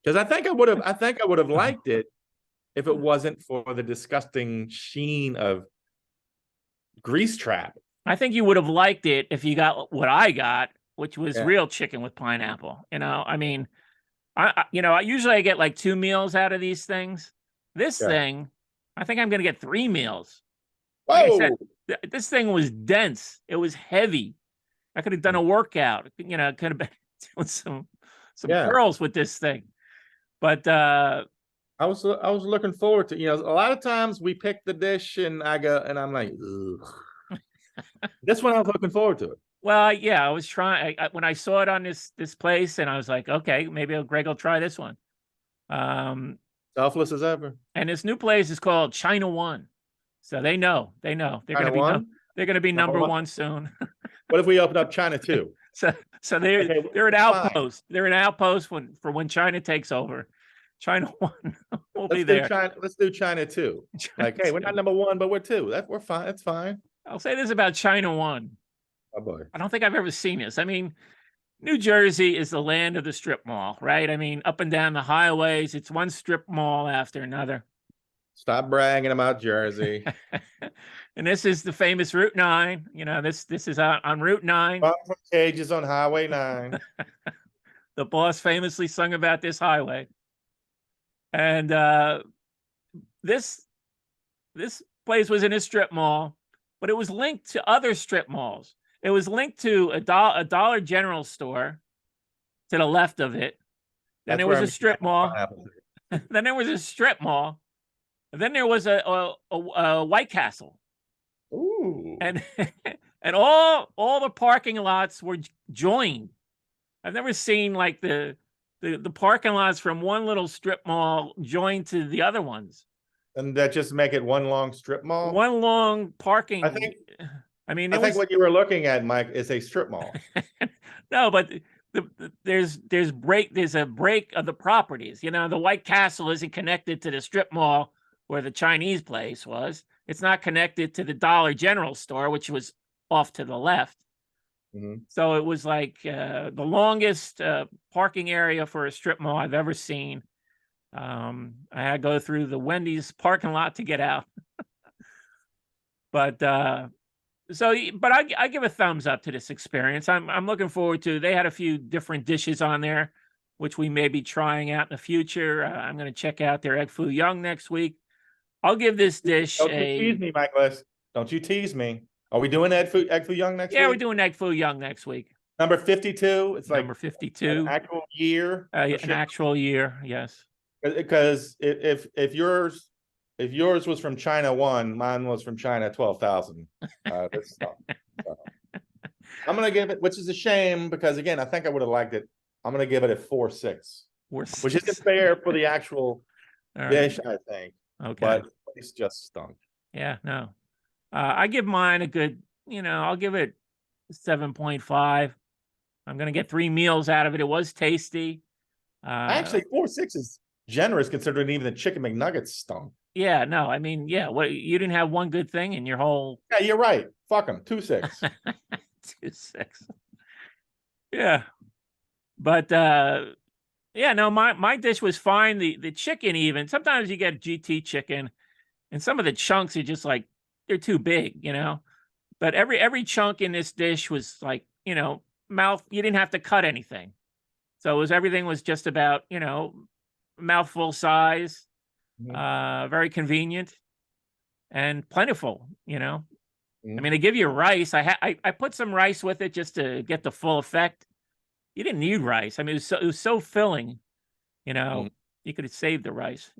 Because I think I would have liked it if it wasn't for the disgusting sheen of grease trap. I think you would have liked it if you got what I got, which was real chicken with pineapple. I mean, I usually get like 2 meals out of these things. This thing, I think I'm going to get 3 meals. Like I said, this thing was dense. It was heavy. I could have done a workout. Could have been doing some curls with this thing. But I was looking forward to, a lot of times we pick the dish and I'm like, ugh. This one I was looking forward to it. Well, I was trying when I saw it on this place, and I was like, okay, maybe Greg will try this one. Selfless as ever. And this new place is called China One, so they know they're going to be number one soon. What if we open up China 2? So they're Okay, they're an fine. outpost. They're an outpost when China takes over. China 1 will be Let's do there. China. Let's do China 2. Like, hey, we're not number 1, but we're 2. We're fine. That's fine. I'll say this about China 1. Oh boy. I don't think I've ever seen this. I mean, New Jersey is the land of the strip mall, right? I mean, up and down the highways, it's one strip mall after another. Stop bragging about Jersey. And this is the famous Route 9. You know, this is on Route 9. Cages on Highway 9. The boss famously sung about this highway. And this place was in a strip mall, but it was linked to other strip malls. It was linked to a Dollar General store to the left of it. Then there was a strip mall. Then there was a strip mall. And then there was a White Castle. Ooh. And and all the parking lots were joined. I've never seen like the parking lots from one little strip mall joined to the other ones. And that just make it one long strip mall? One long parking. I think what you were looking at, Mike, is a strip mall. No, but there's a break of the properties. You know, the White Castle isn't connected to the strip mall where the Chinese place was. It's not connected to the Dollar General store, which was off to the left. Mm-hmm. So it was like the longest parking area for a strip mall I've ever seen. I had to go through the Wendy's parking lot to get out. But I give a thumbs up to this experience. I'm looking forward to. They had a few different dishes on there, which we may be trying out in the future. I'm going to check out their egg foo young next week. I'll give this dish Don't you tease me, Michaelis. Don't you tease me. Are we doing egg foo young next week? Yeah, we're doing egg foo young next week. Number 52. It's like number 52. An actual year. An actual year, yes. Because if yours was from China 1, mine was from China 12,000. That's tough. So. I'm gonna give it, which is a shame because again, I think I would have liked it. I'm gonna give it a 4.6, which isn't fair for the actual dish, I think. Okay, but it's just stunk. Yeah, no. I give mine a good. I'll give it 7.5. I'm gonna get 3 meals out of it. It was tasty. Actually, 4.6 is generous considering even the chicken McNuggets stunk. Yeah, no, I mean, yeah, what, you didn't have one good thing in your whole. Yeah, you're right. Fuck them. 2.6. 2.6. Yeah, but yeah, no, my dish was fine. The chicken, even sometimes you get GT chicken, and some of the chunks are just like they're too big, But every chunk in this dish was like mouth. You didn't have to cut anything, so everything was just about mouthful size. Very convenient and plentiful, I mean, they give you rice. I put some rice with it just to get the full effect. You didn't need rice. I mean, it was so filling, You could have saved the rice.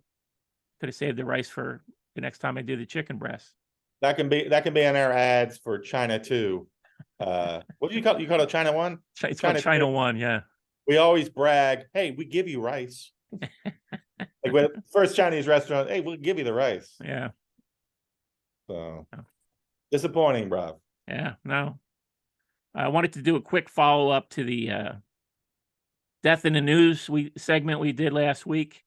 Could have saved the rice for the next time I do the chicken breast. That can be on our ads for China 2. What do you call it? China 1? It's called China 1, yeah. We always brag, hey, we give you rice. Like when first Chinese restaurant, hey, we'll give you the rice. Yeah. So disappointing, bro. Yeah, no. I wanted to do a quick follow-up to the Death in the News segment we did last week.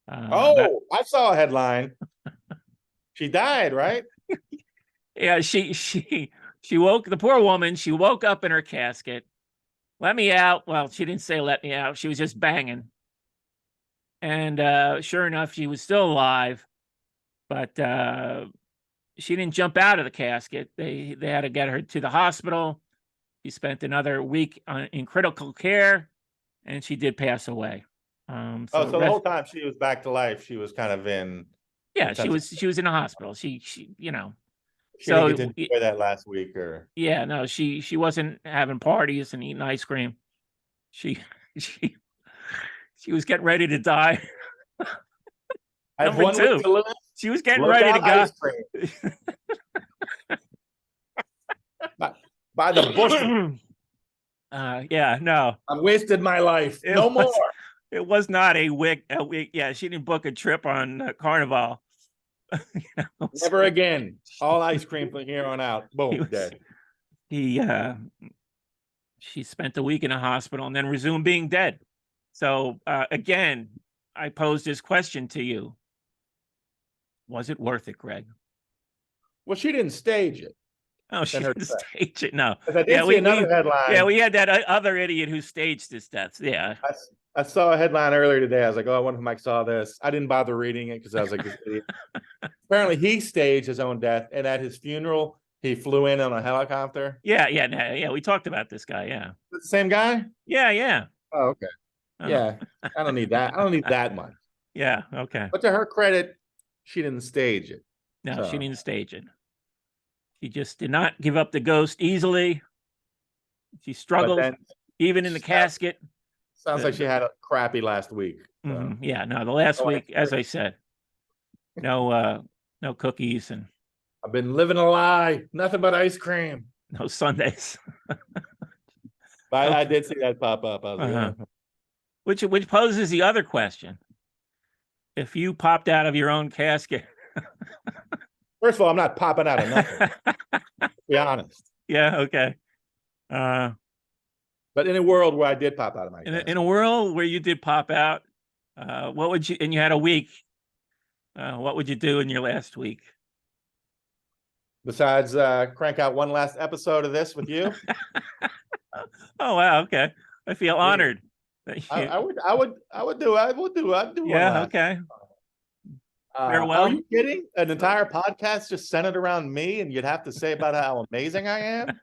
I saw a headline. She died, right? Yeah, she woke, the poor woman, she woke up in her casket. Let me out. Well, she didn't say let me out. She was just banging. And sure enough, she was still alive, but she didn't jump out of the casket. They had to get her to the hospital. She spent another week in critical care, and she did pass away. So the whole time she was back to life, she was kind of in. Yeah, she was in a hospital. She She didn't get to enjoy that last week, or yeah, no, she wasn't having parties and eating ice cream. She was getting ready to die. I have 1 week to live. She was getting ready to go. By the bush. Yeah, no. I wasted my life. No more. It was not a week. Yeah, she didn't book a trip on Carnival. Never again. All ice cream from here on out. Boom. Dead. She spent a week in a hospital and then resumed being dead. So again, I posed this question to you. Was it worth it, Greg? Well, she didn't stage it. Oh, she didn't stage it. No. I did see another headline. Yeah, we had that other idiot who staged his death. Yeah. I saw a headline earlier today. I was like, oh, I wonder if Mike saw this. I didn't bother reading it because I was like, this idiot. Apparently he staged his own death, and at his funeral, he flew in on a helicopter. Yeah. We talked about this guy. Yeah. The same guy? Yeah. Oh, okay. Yeah. I don't need that. I don't need that much. Yeah. Okay. But to her credit, she didn't stage it. No, she didn't stage it. She just did not give up the ghost easily. She struggled even in the casket. Sounds like she had a crappy last week. So. Yeah, no, the last week, as I said, no cookies and I've been living a lie. Nothing but ice cream. no Sundays. I did see that pop up. I was like, Which poses the other question. If you popped out of your own casket. First of all, I'm not popping out of nothing. To be honest. Yeah, okay. But in a world where I did pop out of my casket. In a world where you did pop out, what would you, and you had a week, what would you do in your last week? Besides crank out one last episode of this with you? Oh wow, okay. I feel honored. I would do one yeah, last. Okay. Farewell. Are you kidding? An entire podcast just centered around me, and you'd have to say about how amazing I am?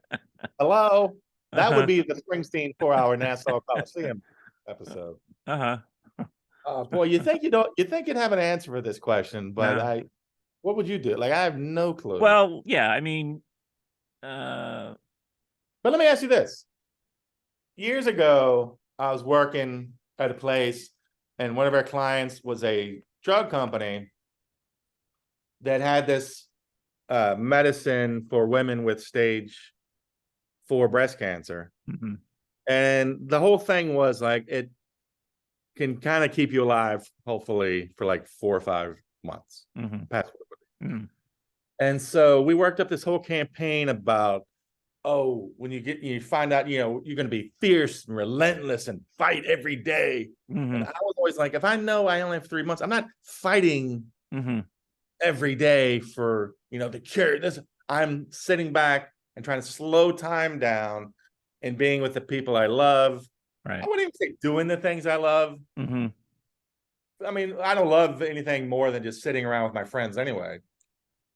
Hello? That would be the Springsteen 4-hour Nassau Coliseum episode. Boy, you think you'd have an answer for this question, but what would you do? Like, I have no clue. Well, yeah, I mean, but let me ask you this. Years ago, I was working at a place, and one of our clients was a drug company that had this medicine for women with stage 4 breast cancer. And the whole thing was like, it can kind of keep you alive, hopefully, for like 4 or 5 months. Past And so we worked up this whole campaign about, when you find out, you're going to be fierce and relentless and fight every day. And I was always like, if I know I only have 3 months, I'm not fighting every day for, the cure. I'm sitting back and trying to slow time down and being with the people I love. Right. I wouldn't even say doing the things I love. I mean, I don't love anything more than just sitting around with my friends anyway.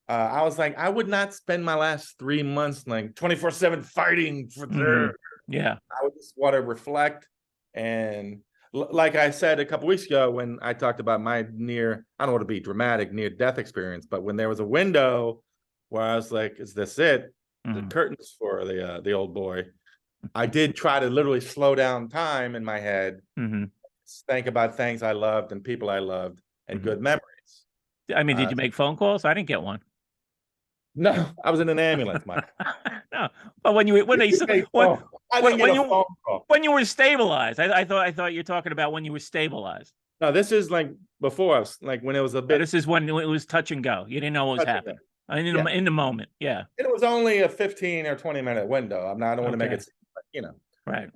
I was like, I would not spend my last 3 months like 24/7 fighting for their. Yeah. I would just want to reflect. And like I said a couple weeks ago, when I talked about my I don't want to be dramatic, near-death experience, but when there was a window where I was like, is this it? The curtains for the old boy. I did try to literally slow down time in my head, think about things I loved and people I loved and good memories. I mean, did you make phone calls? I didn't get one. No, I was in an ambulance, Mike. No, but when you were stabilized, I thought you're talking about when you were stabilized. No, this is like before us, like when it was a bit. This is when it was touch and go. You didn't know what was happening. In the moment, yeah. And it was only a 15 or 20-minute window. I don't want to make it, Right.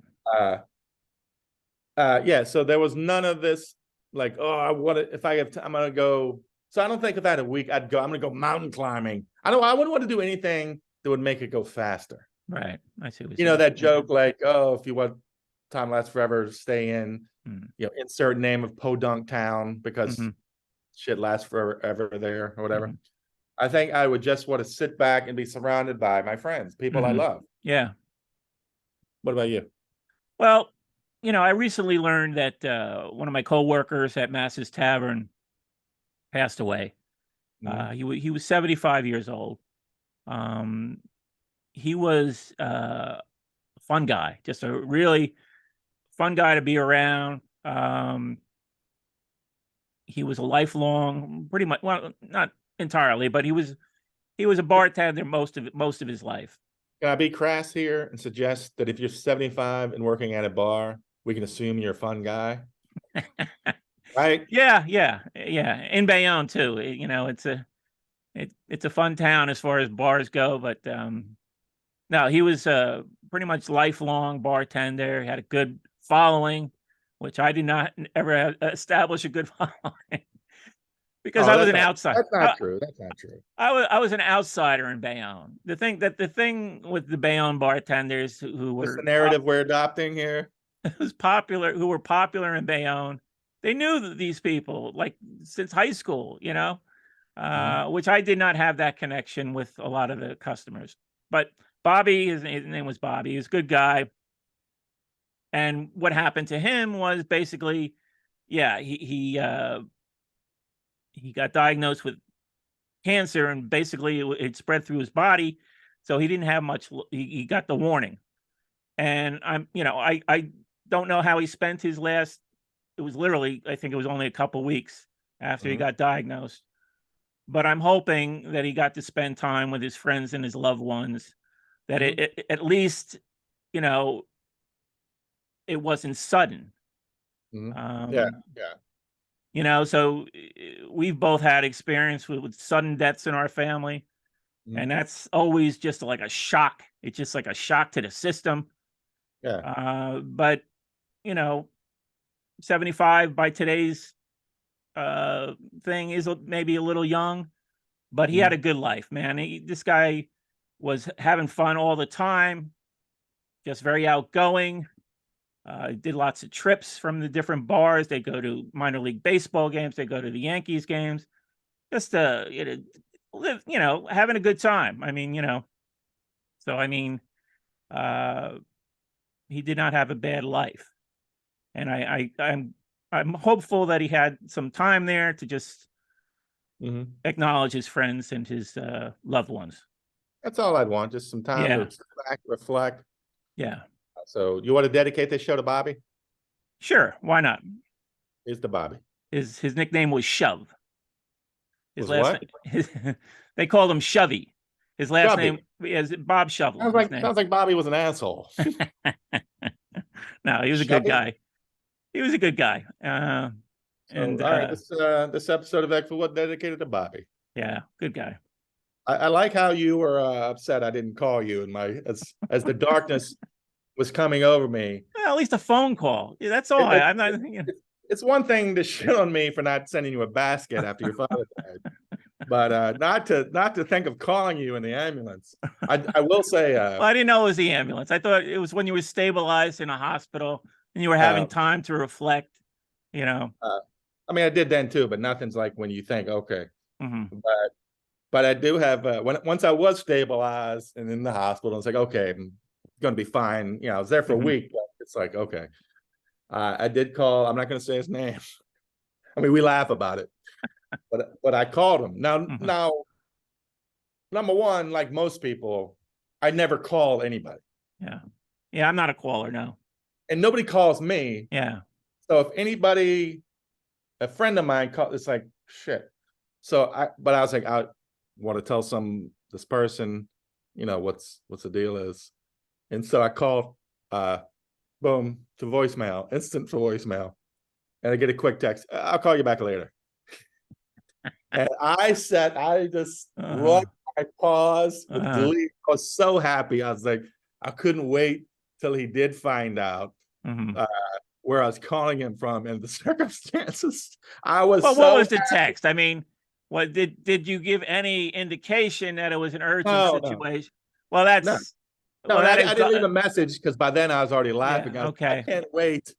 Yeah. So there was none of this. Like, if I have time, I'm gonna go. So I don't think if I had a week, I'm gonna go mountain climbing. I wouldn't want to do anything that would make it go faster. Right. I see. That joke, like, if you want time lasts forever, stay in. Insert name of Podunk Town because shit lasts forever there or whatever. I think I would just want to sit back and be surrounded by my friends, people I love. Yeah. What about you? Well, I recently learned that one of my coworkers at Mass's Tavern passed away. He was 75 years old. He was a fun guy, just a really fun guy to be around. He was a lifelong, pretty much, well, not entirely, but he was a bartender most of his life. Can I be crass here and suggest that if you're 75 and working at a bar, we can assume you're a fun guy? Right? Yeah. In Bayonne too. It's a fun town as far as bars go, but no, he was pretty much lifelong bartender. He had a good following, which I did not ever establish a good following because Oh, I was an outsider. that's not true. That's not true. I was an outsider in Bayonne. The thing with the Bayonne bartenders who What's the were narrative we're adopting here? who were popular in Bayonne, they knew these people like since high school, you know, which I did not have that connection with a lot of the customers. But Bobby, his name was Bobby. He was a good guy. And what happened to him was basically, yeah, he got diagnosed with cancer, and basically it spread through his body, so he didn't have much. He got the warning, and I don't know how he spent his last. It was literally, I think it was only a couple weeks after he got diagnosed, but I'm hoping that he got to spend time with his friends and his loved ones. That it at least, you know, it wasn't sudden. Yeah. You know, so we've both had experience with sudden deaths in our family, and that's always just like a shock. It's just like a shock to the system. Yeah. But you know, 75 by today's thing is maybe a little young, but he had a good life, man. This guy was having fun all the time, just very outgoing. Did lots of trips from the different bars. They go to minor league baseball games. They go to the Yankees games. Just live, having a good time. I mean, so I mean, he did not have a bad life, and I'm hopeful that he had some time there to just acknowledge his friends and his loved ones. That's all I'd want. Just some time to reflect. Yeah. So you want to dedicate this show to Bobby? Sure. Why not? Here's the Bobby. His nickname was Shove. His Was what? name, they called him Shovey. His last name is Bob Shovel. Sounds like Bobby was an asshole. No, he was a good guy. He was a good guy. All right, this episode of X for What dedicated to Bobby. Yeah, good guy. I like how you were upset I didn't call you in my as the darkness was coming over me. Well, at least a phone call. Yeah, that's all. I'm not. It's one thing to shit on me for not sending you a basket after your father died, but not to think of calling you in the ambulance. I will say. Well, I didn't know it was the ambulance. I thought it was when you were stabilized in a hospital and you were having time to reflect. I mean, I did then too, but nothing's like when you think, okay. But I do have once I was stabilized and in the hospital, it's like, okay, I'm gonna be fine. I was there for a week. But it's like, okay. I did call. I'm not going to say his name. I mean, we laugh about it, but I called him. Now, number one, like most people, I never call anybody. Yeah, I'm not a caller, no. And nobody calls me. Yeah. So if anybody, a friend of mine called, it's like shit. So I was like, I want to tell this person, what's the deal is, and so I called. Boom, to voicemail, instant for voicemail. And I get a quick text. I'll call you back later. And I just rolled my paws with glee. I was so happy. I was like, I couldn't wait till he did find out where I was calling him from and the circumstances. What was the text? I mean, what did you give any indication that it was an urgent situation? No. Well, that's no, I didn't leave a message because by then I was already laughing. Yeah, okay. I can't wait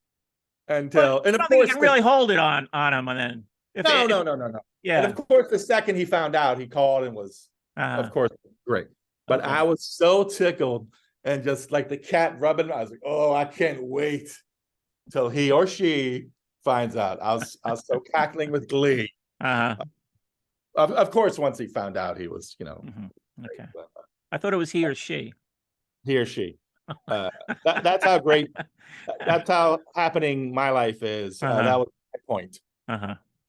until. And of course, you can really hold it on him, and then. No. Yeah. And of course, the second he found out, he called and was, of course, great. But I was so tickled and just like the cat rubbing. I was like, oh, I can't wait till he or she finds out. I was so cackling with glee. Of course, once he found out, he was, Okay. I thought it was he or she. He or she. That's how great. That's how happening my life is. That was my point.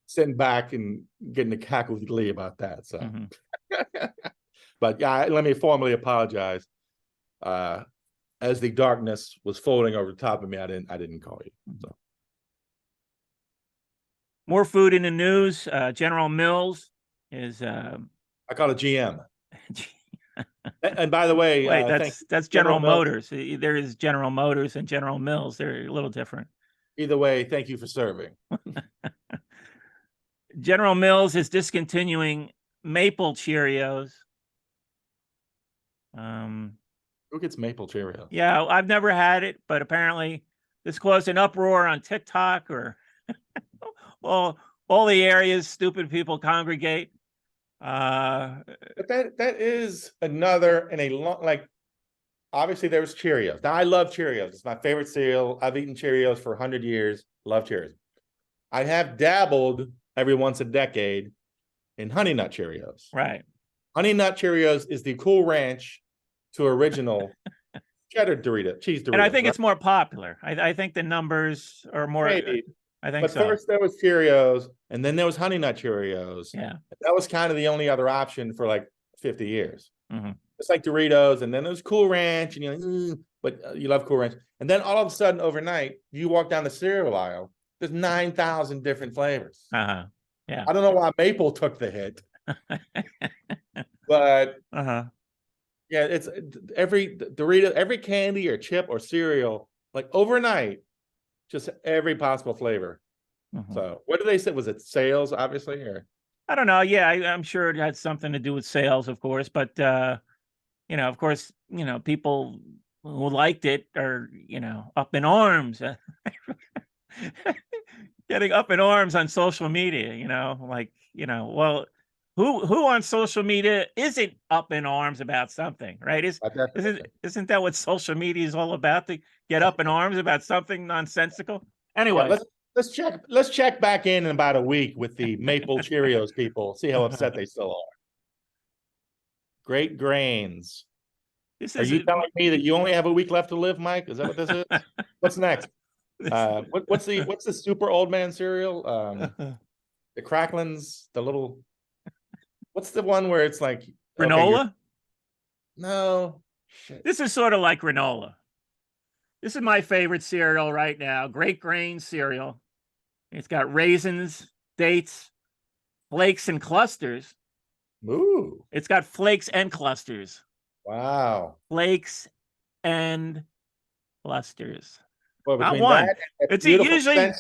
Sitting back and getting a cackle with glee about that. So, but yeah, let me formally apologize. As the darkness was folding over the top of me, I didn't call you. So. More food in the news. General Mills is. I call it GM. And by the way, Wait, that's General Mills. Motors. There is General Motors and General Mills. They're a little different. Either way, thank you for serving. General Mills is discontinuing maple Cheerios. Who gets maple Cheerios? Yeah, I've never had it, but apparently this caused an uproar on TikTok or all the areas stupid people congregate. But that is another in a long, like, obviously there was Cheerios. Now I love Cheerios. It's my favorite cereal. I've eaten Cheerios for 100 years. Love Cheerios. I have dabbled every once a decade in Honey Nut Cheerios. Right. Honey Nut Cheerios is the Cool Ranch to original cheddar Dorito, cheese Doritos. And I think it's more popular. I think the numbers are more. Maybe. I think But so. first there was Cheerios, and then there was Honey Nut Cheerios. Yeah. That was kind of the only other option for like 50 years. Mm-hmm. It's like Doritos, and then there was Cool Ranch, and you're like, but you love Cool Ranch. And then all of a sudden, overnight, you walk down the cereal aisle, there's 9,000 different flavors. Yeah. I don't know why maple took the hit, but yeah, it's every Dorito, every candy or chip or cereal, like overnight, just every possible flavor. So what did they say? Was it sales, obviously, or? I don't know. Yeah, I'm sure it had something to do with sales, of course. But, of course, people who liked it are, up in arms. Getting up in arms on social media, well, who on social media isn't up in arms about something, right? Isn't that what social media is all about? To get up in arms about something nonsensical? Anyway, yeah, let's check back in about a week with the maple Cheerios people. See how upset they still are. Great Grains. Are you telling me that you only have a week left to live, Mike? Is that what this is? What's next? What's the super old man cereal? The Cracklins, the little. What's the one where it's like granola? Okay, no. Shit. This is sort of like granola. This is my favorite cereal right now. Great Grain cereal. It's got raisins, dates, flakes, and clusters. Ooh. It's got flakes and clusters. Wow. Flakes and clusters. Well, not one. It's usually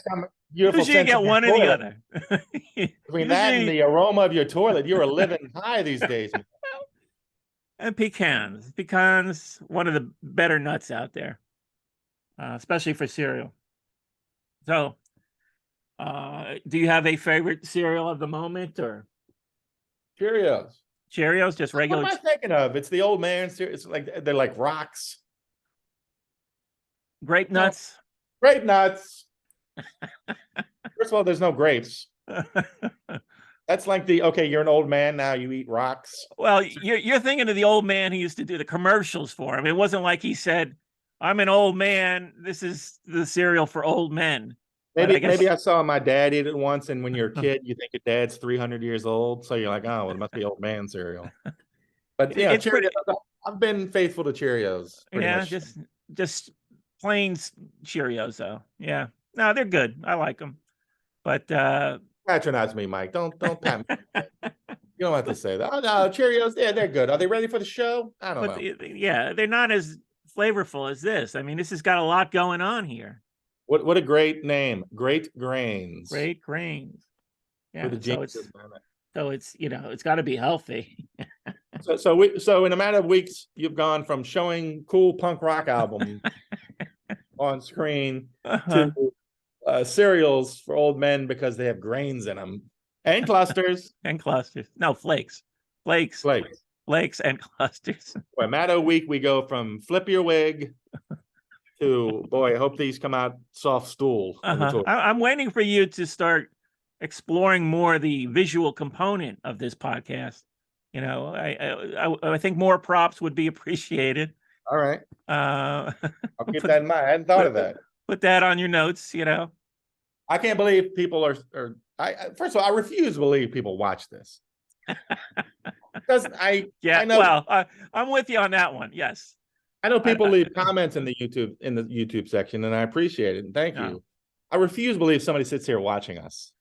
you get one or the other. Between that and the aroma of your toilet, you are living high these days. And pecans. Pecans, one of the better nuts out there, especially for cereal. So, do you have a favorite cereal of the moment, or Cheerios? Cheerios, just regular. What am I thinking of? It's the old man cereal. It's like they're like rocks. Grape nuts. No. Grape nuts. First of all, there's no grapes. That's like you're an old man now, you eat rocks. Well, you're thinking of the old man who used to do the commercials for him. It wasn't like he said, "I'm an old man. This is the cereal for old men." Maybe I saw my dad eat it once, and when you're a kid, you think your dad's 300 years old, so you're like, "Oh, well, it must be old man cereal." But yeah, Cheerios. I've been faithful to Cheerios. Yeah, much. just plain Cheerios, though. Yeah, no, they're good. I like them, but patronize me, Mike. Don't pat me. You don't have to say that. Oh no, Cheerios. Yeah, they're good. Are they ready for the show? I don't know. Yeah, they're not as flavorful as this. I mean, this has got a lot going on here. What a great name. Great Grains. Great Grains. Yeah. So it's it's got to be healthy. so in a matter of weeks, you've gone from showing cool punk rock album on screen to cereals for old men because they have grains in them and clusters. And clusters. No, flakes and clusters. Well, a matter of week, we go from flip your wig to, boy, I hope these come out soft stool. I'm waiting for you to start exploring more the visual component of this podcast. I think more props would be appreciatied. All right. I'll keep that in mind. I hadn't thought of that. Put that on your notes, I can't believe people are first of all, I refuse to believe people watch this. I know, well, I'm with you on that one. Yes. I know people leave comments in the YouTube section, and I appreciate it. And thank you. I refuse to believe somebody sits here watching us.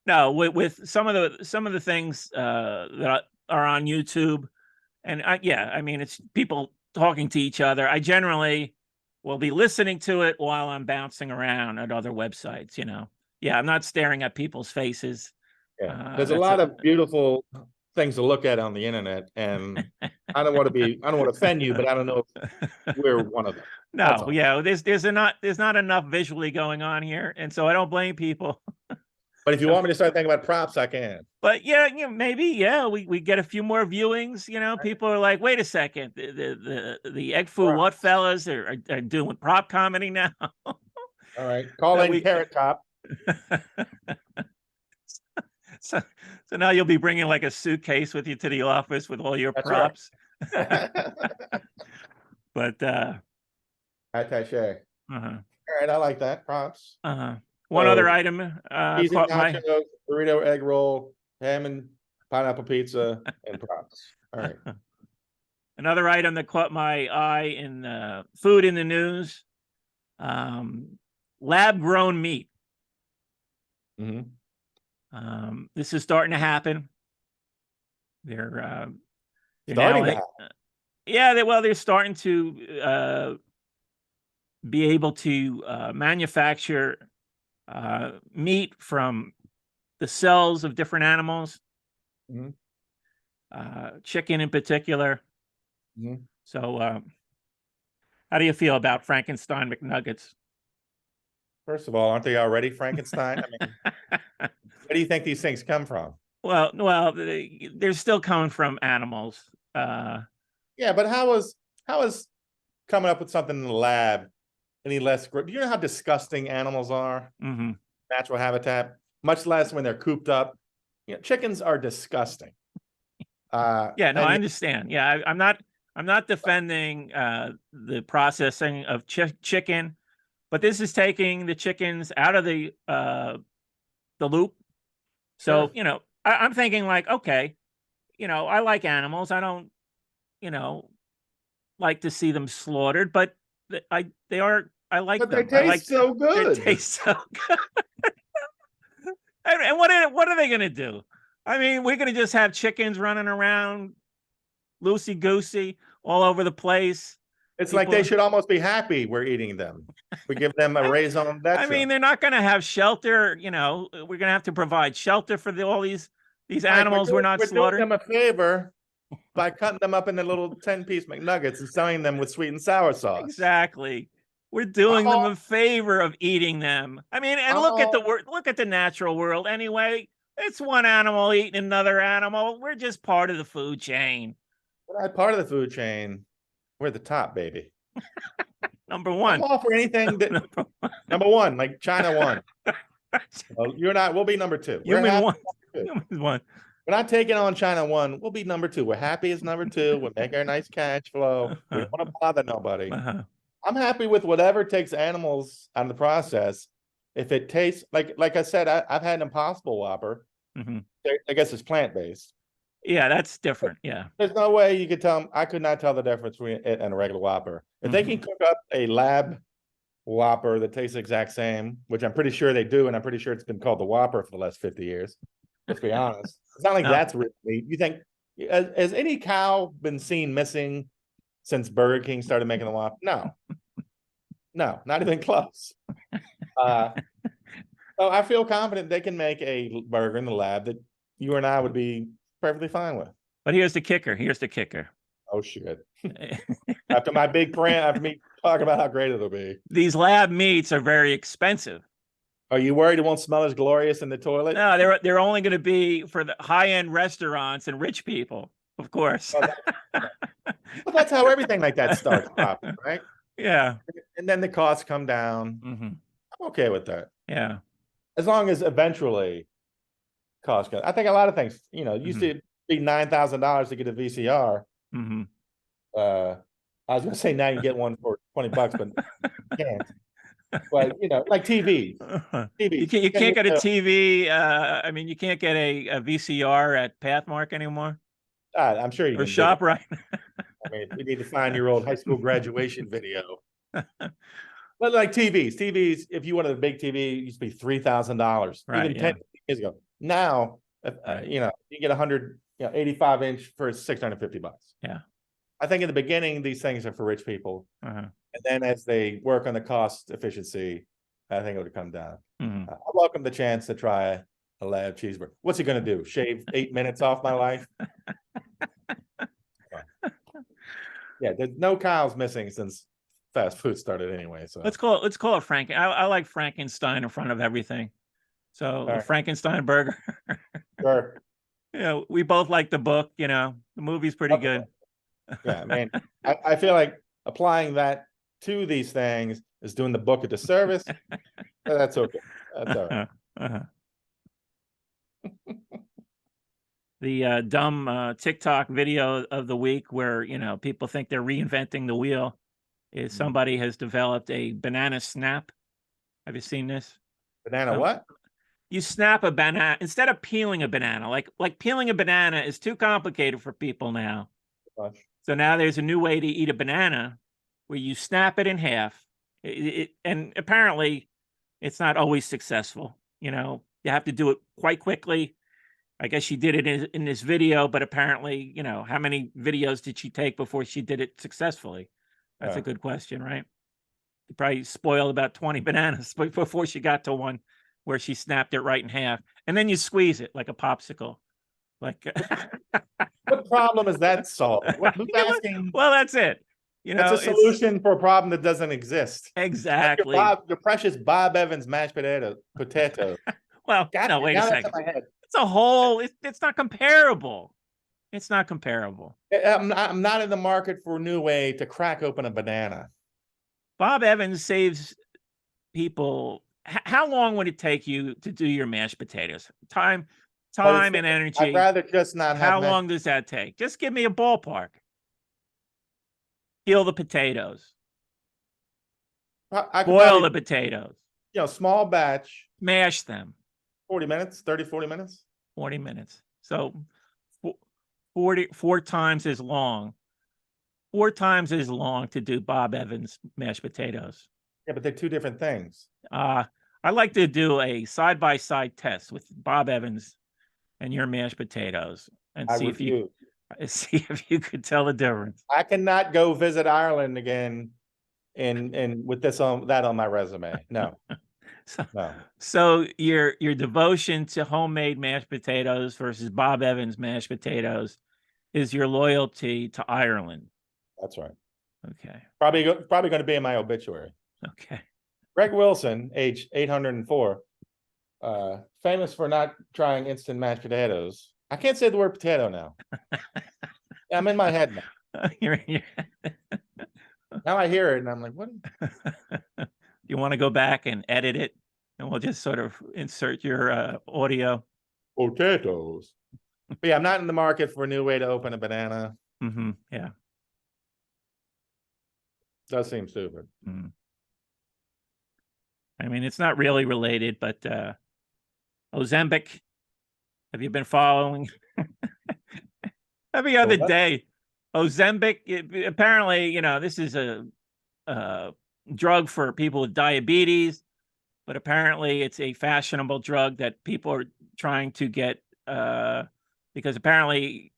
No, with some of the things that are on YouTube, And yeah, I mean, it's people talking to each other. I generally will be listening to it while I'm bouncing around at other websites, you know. Yeah, I'm not staring at people's faces. Yeah, there's a That's lot of beautiful things to look at on the internet, and I don't want to offend you, but I don't know if we're one of them. That's no, all. yeah, there's not enough visually going on here, and so I don't blame people. But if you want me to start thinking about props, I can. But yeah, you know, maybe yeah, we get a few more viewings. You know, people are like, wait a second, the egg foo what Props. fellas are doing prop comedy now. All right, call So in Carrot Top. so so now you'll be bringing like a suitcase with you to the office with all your That's right. props. But Attaché. uh-huh, All right, I like that. Props. uh-huh. One So, other item cheese and caught my nachos, burrito, egg roll, ham and pineapple pizza, and props. All right. another item that caught my eye in food in the news. Lab grown meat. This is starting to happen. They're Starting now, to happen. yeah, they're starting to be able to manufacture meat from the cells of different animals, chicken in particular. So, how do you feel about Frankenstein McNuggets? First of all, aren't they already Frankenstein? I mean, where do you think these things come from? Well, they're still coming from animals. Yeah, but how is coming up with something in the lab any less? Do you know how disgusting animals are? Natural habitat, much less when they're cooped up. You know, chickens are disgusting. Yeah, no, I understand. Yeah, I'm not defending the processing of chicken, but this is taking the chickens out of the loop. So, Sure. you know, I'm thinking like, okay, you know, I like animals. I don't, you know, like to see them slaughtered, but I like But they them. I like taste so they good. taste so good. And what are they going to do? I mean, we're going to just have chickens running around loosey goosey all over the place. It's like they should almost be happy we're eating them. We give them a raison d'etre. I mean, they're not going to have shelter. You know, we're going to have to provide shelter for all these animals we're not slaughtering. We're doing them a favor by cutting them up into little 10-piece McNuggets and selling them with sweet and sour sauce. Exactly. We're doing them a favor of eating them. I mean, and look at the natural world anyway. It's one animal eating another animal. We're just part of the food chain. We're not part of the food chain. We're the top, baby. Number one. I'm all for anything that number one, like China won. Well, you're not. We'll be number two. Human one. Human one. We're not taking on China one. We'll be number two. We're happy as number two. We'll make our nice cash flow. We don't want to bother nobody. I'm happy with whatever takes animals out of the process. If it tastes like I said, I've had an Impossible Whopper. I guess it's plant-based. Yeah, that's different. Yeah. There's no way you could tell them. I could not tell the difference between it and a regular Whopper. If they can cook up a lab Whopper that tastes the exact same, which I'm pretty sure they do, and I'm pretty sure it's been called the Whopper for the last 50 years. Let's be honest. It's not like that's real meat. You think, has any cow been seen missing since Burger King started making the Whopper? No. No, not even close. So I feel confident they can make a burger in the lab that you and I would be perfectly fine with. But here's the kicker. Oh, shit. After my big rant, after me talking about how great it'll be. These lab meats are very expensive. Are you worried it won't smell as glorious in the toilet? No, they're only going to be for the high-end restaurants and rich people, of course. But that's how everything like that starts, right? Yeah. And then the costs come down. I'm okay with that. Yeah. As long as eventually costs go. I think a lot of things, you know, used to be $9,000 to get a VCR. I was going to say now you get one for $20, but you can't. But you know, like TV. You can't get a TV. I mean, you can't get a VCR at Pathmark anymore. I'm sure you or can. ShopRite. I mean, you need to find your old high school graduation video. But like TVs, if you wanted a big TV, it used to be $3,000, even 10 years ago. Now, you know, you get 100 85-inch for $650. Yeah. I think in the beginning, these things are for rich people. And then as they work on the cost efficiency, I think it would come down. I welcome the chance to try a lab cheeseburger. What's he going to do? Shave 8 minutes off my life? Yeah, there's no cows missing since fast food started anyway. So let's call it Frank. I like Frankenstein in front of everything. So the Frankenstein burger. Sure. We both like the book. The movie's pretty good. Yeah, man. I feel like applying that to these things is doing the book a disservice. That's okay. That's all right. The dumb TikTok video of the week where people think they're reinventing the wheel is somebody has developed a banana snap. Have you seen this? Banana what? You snap a banana instead of peeling a banana. Like peeling a banana is too complicated for people now. Gosh. So now there's a new way to eat a banana where you snap it in half. And apparently it's not always successful. You have to do it quite quickly. I guess she did it in this video, but apparently, how many videos did she take before she did it successfully? That's a good question, right? You probably spoiled about 20 bananas before she got to one where she snapped it right in half. And then you squeeze it like a popsicle. Like what problem is that solved? Who's asking? Well, that's it. It's a solution for a problem that doesn't exist. Exactly. Your precious Bob Evans mashed potato. Well, no, wait a second. It's a whole. It's not comparable. It's not comparable. I'm not in the market for a new way to crack open a banana. Bob Evans saves people. How long would it take you to do your mashed potatoes? Time and energy. I'd rather just not have. How long does that take? Just give me a ballpark. Peel the potatoes. Boil the potatoes. Small batch. Mash them. 40 minutes, 30, 40 minutes. 40 minutes. So 4 times as long. 4 times as long to do Bob Evans mashed potatoes. Yeah, but they're two different things. I like to do a side-by-side test with Bob Evans and your mashed potatoes and see if you could tell the difference. I cannot go visit Ireland again and with that on my resume. No. So your devotion to homemade mashed potatoes versus Bob Evans mashed potatoes is your loyalty to Ireland. That's right. Okay. Probably going to be in my obituary. Okay. Greg Wilson, age 804, famous for not trying instant mashed potatoes. I can't say the word potato now. I'm in my head now. Now I hear it and I'm like, what? You want to go back and edit it, and we'll just sort of insert your audio. Potatoes. But yeah, I'm not in the market for a new way to open a banana. Yeah. Does seem stupid. I mean, it's not really related, but Ozempic, have you been following? Every other day, Ozempic, apparently, this is a drug for people with diabetes, but apparently it's a fashionable drug that people are trying to get because apparently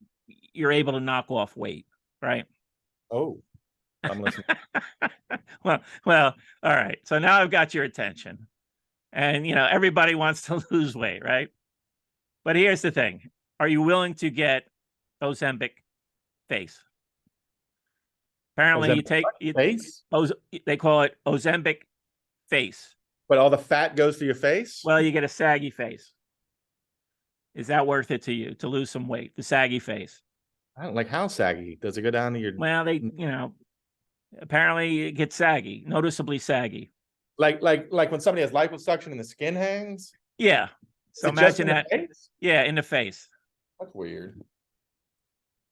you're able to knock off weight, right? Oh, I'm listening. well, all right. So now I've got your attention, and everybody wants to lose weight, right? But here's the thing: are you willing to get Ozempic face? Apparently, face. They call it Ozempic face. But all the fat goes to your face? Well, you get a saggy face. Is that worth it to you to lose some weight? The saggy face. I don't like how saggy. Does it go down to your? Well, apparently it gets saggy, noticeably saggy. Like when somebody has liposuction and the skin hangs? Yeah. So imagine that. Yeah, in the face. That's weird.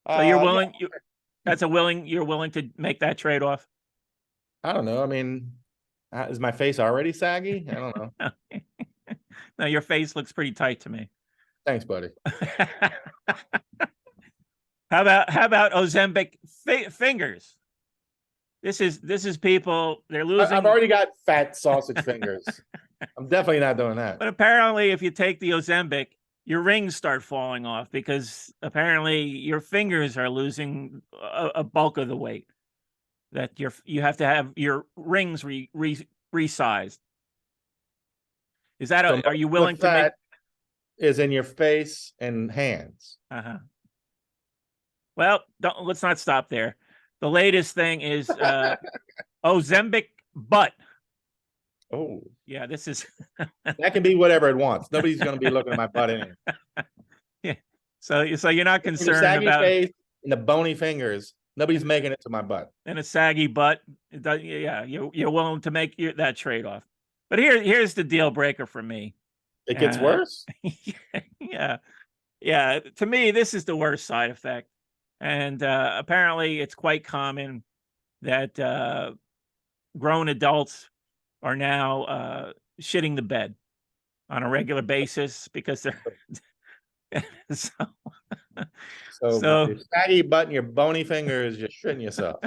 So you're willing. You're willing to make that trade-off? I don't know. I mean, is my face already saggy? I don't know. No, your face looks pretty tight to me. Thanks, buddy. How about Ozempic fingers? This is people, they're losing. I've already got fat sausage fingers. I'm definitely not doing that. But apparently, if you take the Ozempic, your rings start falling off because apparently your fingers are losing a bulk of the weight. That you have to have your rings resized. Is that So are you most of willing the to make? fat is in your face and hands. Well, let's not stop there. The latest thing is Ozempic butt. Oh, Yeah, this is that can be whatever it wants. Nobody's going to be looking at my butt anyway. yeah. So you're not The concerned saggy about face and the bony fingers. Nobody's making it to my butt. and a saggy butt. Yeah, you're willing to make that trade off. But here's the deal breaker for me. It gets worse. Yeah. To me, this is the worst side effect, and apparently, it's quite common that grown adults are now shitting the bed on a regular basis because they're so. So your saggy butt and your bony fingers, you're shitting yourself.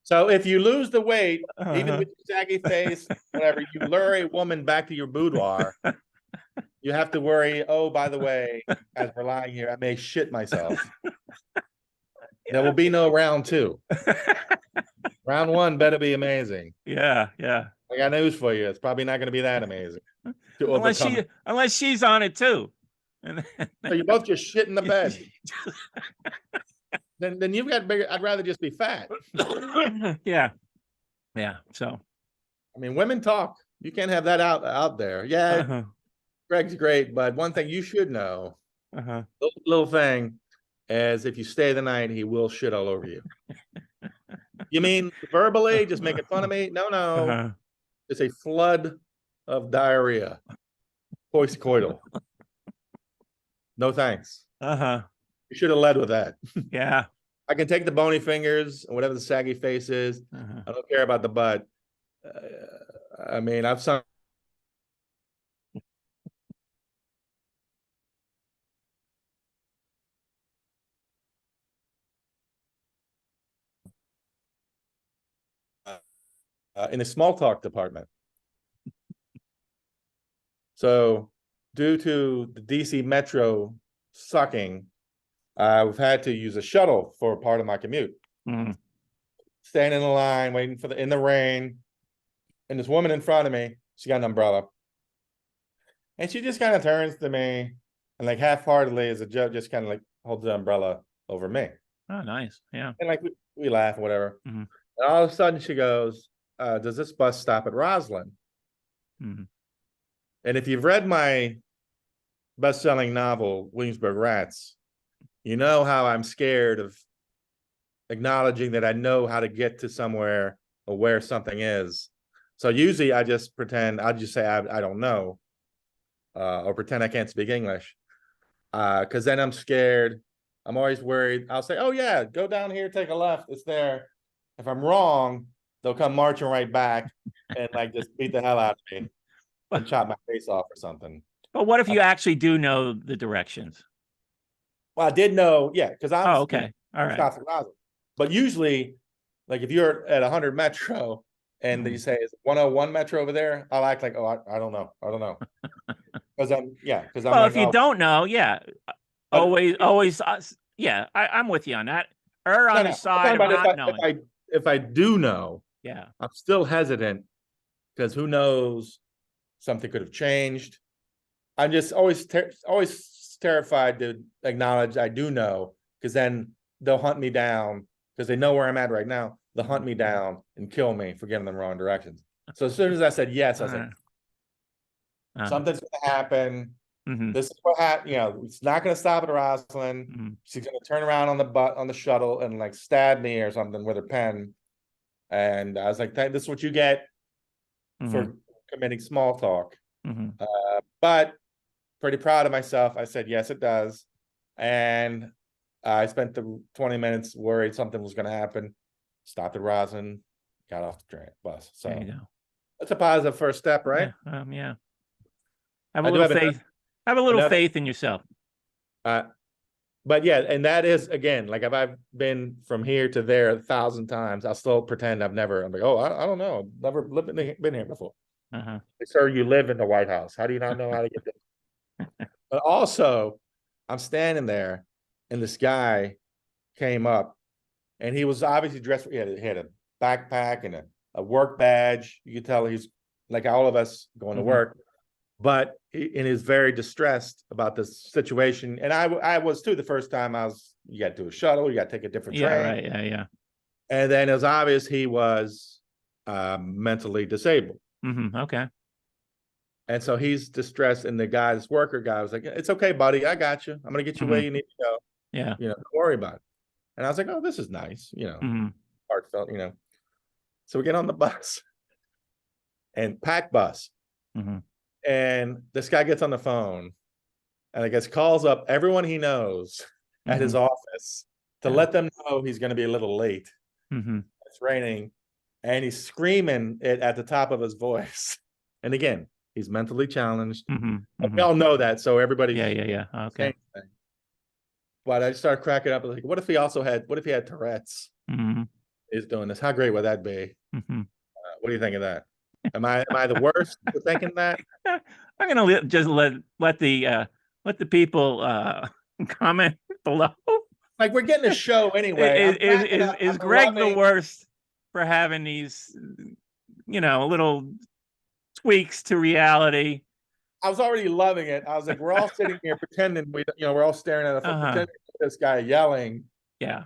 So if you lose the weight, even with your saggy face, whatever, you lure a woman back to your boudoir, you have to worry, oh, by the way, as we're lying here, I may shit myself. There will be no round 2. Round 1 better be amazing. Yeah. I got news for you. It's probably not going to be that amazing. Unless she's on it too. So you both just shit in the bed. Then you've got bigger. I'd rather just be fat. Yeah. So I mean, women talk. You can't have that out there. Yeah, Greg's great, but one thing you should know, little thing, is if you stay the night, he will shit all over you. You mean verbally, just making fun of me? No. It's a flood of diarrhea. Post-coital. No thanks. You should have led with that. Yeah. I can take the bony fingers and whatever the saggy face is. I don't care about the butt. I mean, I've sung. In the small talk department. So due to the DC Metro sucking, we've had to use a shuttle for part of my commute. Standing in the line, waiting for in the rain. And this woman in front of me, she got an umbrella. And she just kind of turns to me and like half-heartedly as a joke, just kind of like holds the umbrella over me. Oh, nice. Yeah. And like we laugh, whatever. And all of a sudden she goes, does this bus stop at Roslyn? And if you've read my best-selling novel, Williamsburg Rats, you know how I'm scared of acknowledging that I know how to get to somewhere or where something is. So usually I just pretend, I'll just say I don't know, or pretend I can't speak English, because then I'm scared. I'm always worried. I'll say, oh yeah, go down here, take a left, it's there. If I'm wrong, they'll come marching right back and like just beat the hell out of me and chop my face off or something. But what if you actually do know the directions? Well, I did know, yeah, because I'm okay. All right. But usually, like if you're at 100 Metro and you say, is 101 Metro over there? I'll act like, oh, I don't know. Because I'm well, like, if you don't know, always, yeah, I'm with you on that. On the side of not knowing. If I do know, yeah, I'm still hesitant because who knows, something could have changed. I'm just always terrified to acknowledge I do know, because then they'll hunt me down because they know where I'm at right now. They'll hunt me down and kill me for getting them wrong directions. So as soon as I said yes, I was like, something's going to happen. This is what happened. You know, it's not going to stop at Roslyn. She's going to turn around on the shuttle and like stab me or something with her pen. And I was like, this is what you get for committing small talk. But pretty proud of myself. I said, yes, it does. And I spent the 20 minutes worried something was going to happen. Stopped at Roslyn, got off the bus. So there you go. That's a positive first step, right? Yeah. Have a little faith. Have a little faith in yourself. But yeah, and that is, again, like if I've been from here to there 1,000 times, I'll still pretend I'm like, oh, I don't know. I've never been here before. Sir, you live in the White House. How do you not know how to get there? But also, I'm standing there, and this guy came up, and he was obviously dressed. He had a backpack and a work badge. You could tell he's like all of us going to work, but and he's very distressed about this situation. And I was too the first time. You got to do a shuttle, you got to take a different train. Right. Yeah. And then it was obvious he was mentally disabled. Okay. And so he's distressed, and this worker guy was like, "It's okay, buddy. I got you. I'm gonna get you where you need to go. Yeah. Don't worry about it." And I was like, "Oh, this is nice. Heartfelt. So we get on the bus, and packed bus, and this guy gets on the phone, and I guess calls up everyone he knows at his office to let them know he's going to be a little late. It's raining, and he's screaming it at the top of his voice. And again, he's mentally challenged. We all know that, so everybody. Yeah. Okay. But I just started cracking up. Like, what if he had Tourette's? Is doing this? How great would that be? What do you think of that? Am I the worst for thinking that? I'm gonna just let the people comment below. Like, we're getting a show anyway. Is Greg the worst for having these, little tweaks to reality? I was already loving it. I was like, we're all sitting here pretending we're all staring at pretending this guy yelling. Yeah.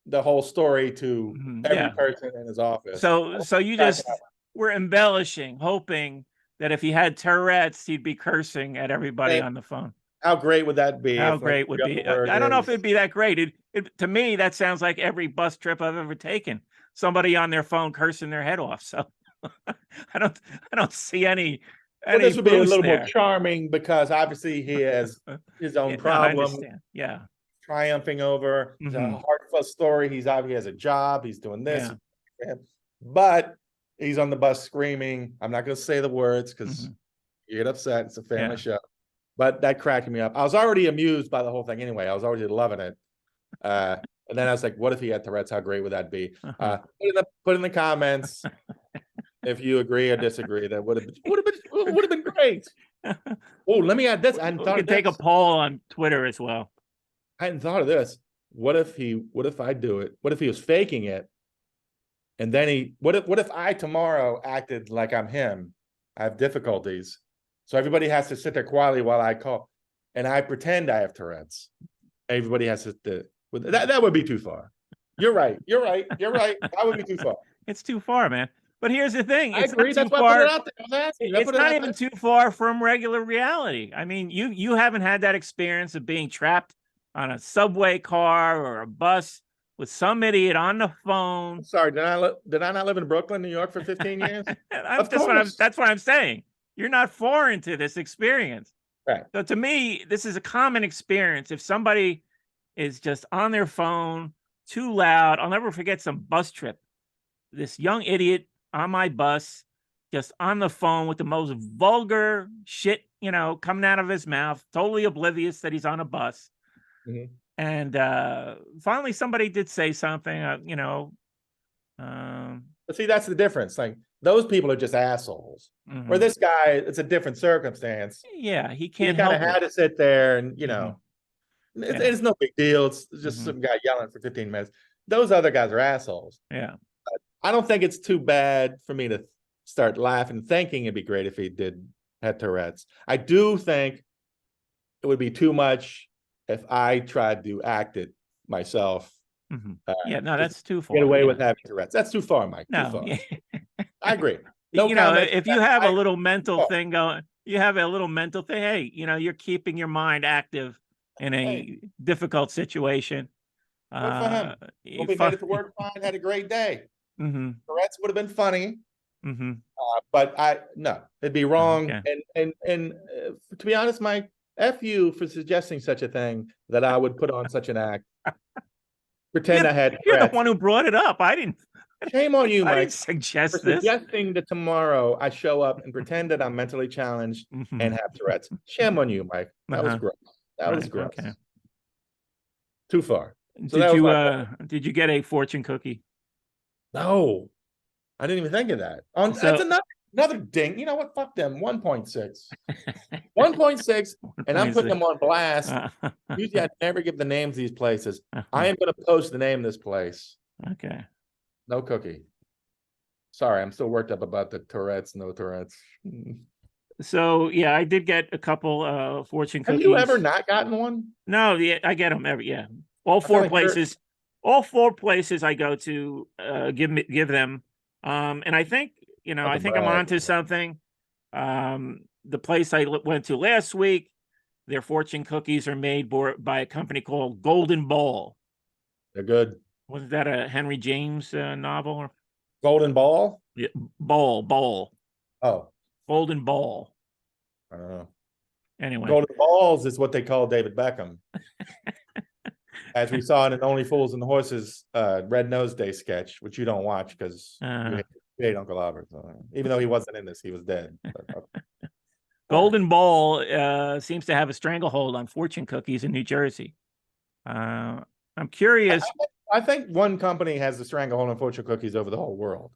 The whole story to every person in his office. So you just were embellishing, hoping that if he had Tourette's, he'd be cursing at everybody on the phone. How great would that be? How great would be? I don't know if it'd be that great. To me, that sounds like every bus trip I've ever taken. Somebody on their phone cursing their head off. So I don't see any. Well, this would be a little more charming because obviously he has his own problem. No, I understand. Yeah. Triumphing over a heartfelt story. He has a job. He's doing this, but he's on the bus screaming. I'm not going to say the words because you get upset. It's a family show, but that cracked me up. I was already amused by the whole thing anyway. I was already loving it. And then I was like, what if he had Tourette's? How great would that be? Put in the comments if you agree or disagree. That would have been great. Oh, let me add this. I We could take a poll on Twitter as well. I hadn't thought of this. What if I do it? What if he was faking it? And then what if I tomorrow acted like I'm him? I have difficulties. So everybody has to sit there quietly while I call. And I pretend I have Tourette's. Everybody has to that would be too far. You're right. That would be too far. It's too far, man. But here's the thing. I agree. That's why I put it out there. It's not even too far from regular reality. I mean, you haven't had that experience of being trapped on a subway car or a bus with some idiot on the phone. Sorry, did I not live in Brooklyn, New York for 15 years? That's what I'm saying. You're not foreign to this experience. Right. So to me, this is a common experience. If somebody is just on their phone, too loud, I'll never forget some bus trip. This young idiot on my bus, just on the phone with the most vulgar shit, coming out of his mouth, totally oblivious that he's on a bus. And finally, somebody did say something, But see, that's the difference. Like, those people are just assholes. Or this guy, it's a different circumstance. Yeah, he can't. He kind of had to sit there, and it's no big deal. It's just some guy yelling for 15 minutes. Those other guys are assholes. Yeah, I don't think it's too bad for me to start laughing, thinking it'd be great if he had Tourette's. I do think it would be too much if I tried to act it myself. That's too far. Get away with having Tourette's. That's too far, Mike. No, too far. I agree. No if you have a little mental thing going, you have a little mental thing. Hey, you're keeping your mind active in a difficult situation. Good for him. Hope he made it to work fine. Had a great day. Tourette's would have been funny. But it'd be wrong. And to be honest, Mike, F you for suggesting such a thing that I would put on such an act. Pretend I had. You're the one who brought it up. I didn't. Shame on you, Mike. I didn't suggest for suggesting that tomorrow I show up and pretend that I'm mentally challenged and have Tourette's. Shame on you, Mike. That was gross. That was gross. Okay. Too far. So did you get a fortune cookie? No, I didn't even think of that. That's another ding. You know what? Fuck them. 1.6. 1.6. and I'm putting them on blast. Usually I never give the names of these places. I am going to post the name of this place. Okay. No cookie. Sorry, I'm still worked up about the Tourette's, no Tourette's. So yeah, I did get a couple fortune cookies. Have you ever not gotten one? No, I get them every all four places. All four places I go to give them. And I think I think I'm onto something. The place I went to last week, their fortune cookies are made by a company called Golden Bowl. They're good. Wasn't that a Henry James novel? Golden Ball? Yeah, Bowl. Oh. Golden Bowl. I don't know. Anyway. Golden Balls is what they call David Beckham. As we saw in an Only Fools and Horses Red Nose Day sketch, which you don't watch because you hate Uncle Albert. So, even though he wasn't in this, he was dead. But, Golden Bowl seems to have a stranglehold on fortune cookies in New Jersey. I'm curious. I think one company has the stranglehold on fortune cookies over the whole world.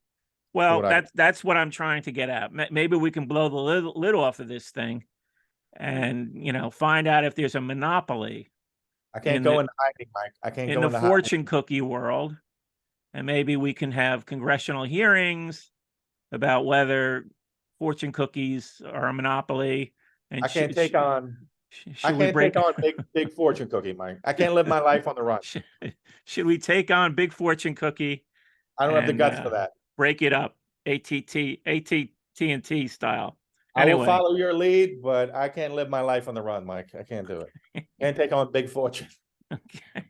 Well, that's what I'm trying to get at. Maybe we can blow the lid off of this thing and, find out if there's a monopoly. I can't go into hiding, Mike. I can't go in the fortune cookie world. And maybe we can have congressional hearings about whether fortune cookies are a monopoly. And I can't take on big fortune cookie, Mike. I can't live my life on the run. Should we take on big fortune cookie? I don't have the guts for that. Break it up, AT&T style. Anyway. I will follow your lead, but I can't live my life on the run, Mike. I can't do it. Can't take on big fortune. Okay.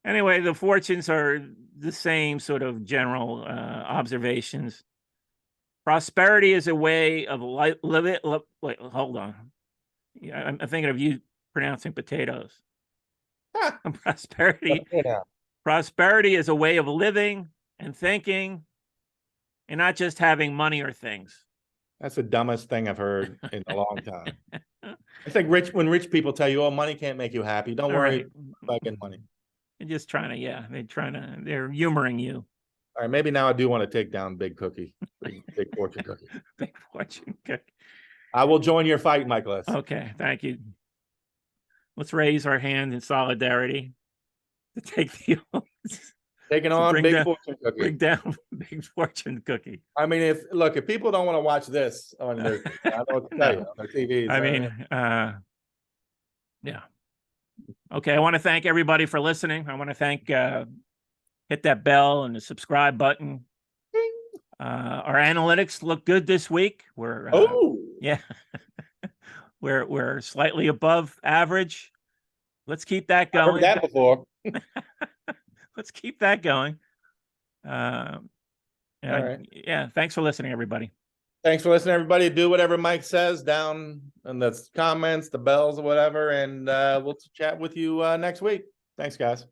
Anyway, the fortunes are the same sort of general observations. Prosperity is a way of wait, hold on. Yeah, I'm thinking of you pronouncing potatoes. Prosperity is a way of living and thinking and not just having money or things. That's the dumbest thing I've heard in a long time. I think when rich people tell you, oh, money can't make you happy, don't worry about getting money. They're just trying to, they're humoring you. All right, maybe now I do want to take down Big Cookie, Big Fortune Cookie. Big Fortune Cookie. I will join your fight, Michaelis. Okay, thank you. Let's raise our hand in solidarity to take the taking on Big Fortune Cookie. Bring down Big Fortune Cookie. I mean, if people don't want to watch this on their, I don't know what to tell you, on their TVs. I mean, yeah. Okay, I want to thank everybody for listening. I want to thank hit that bell and the subscribe button. Our analytics look good this week. We're we're slightly above average. Let's keep that going. I've heard that before. Let's keep that going. All right. Yeah, thanks for listening, everybody. Thanks for listening, everybody. Do whatever Mike says down in the comments, the bells, or whatever, and we'll chat with you next week. Thanks, guys.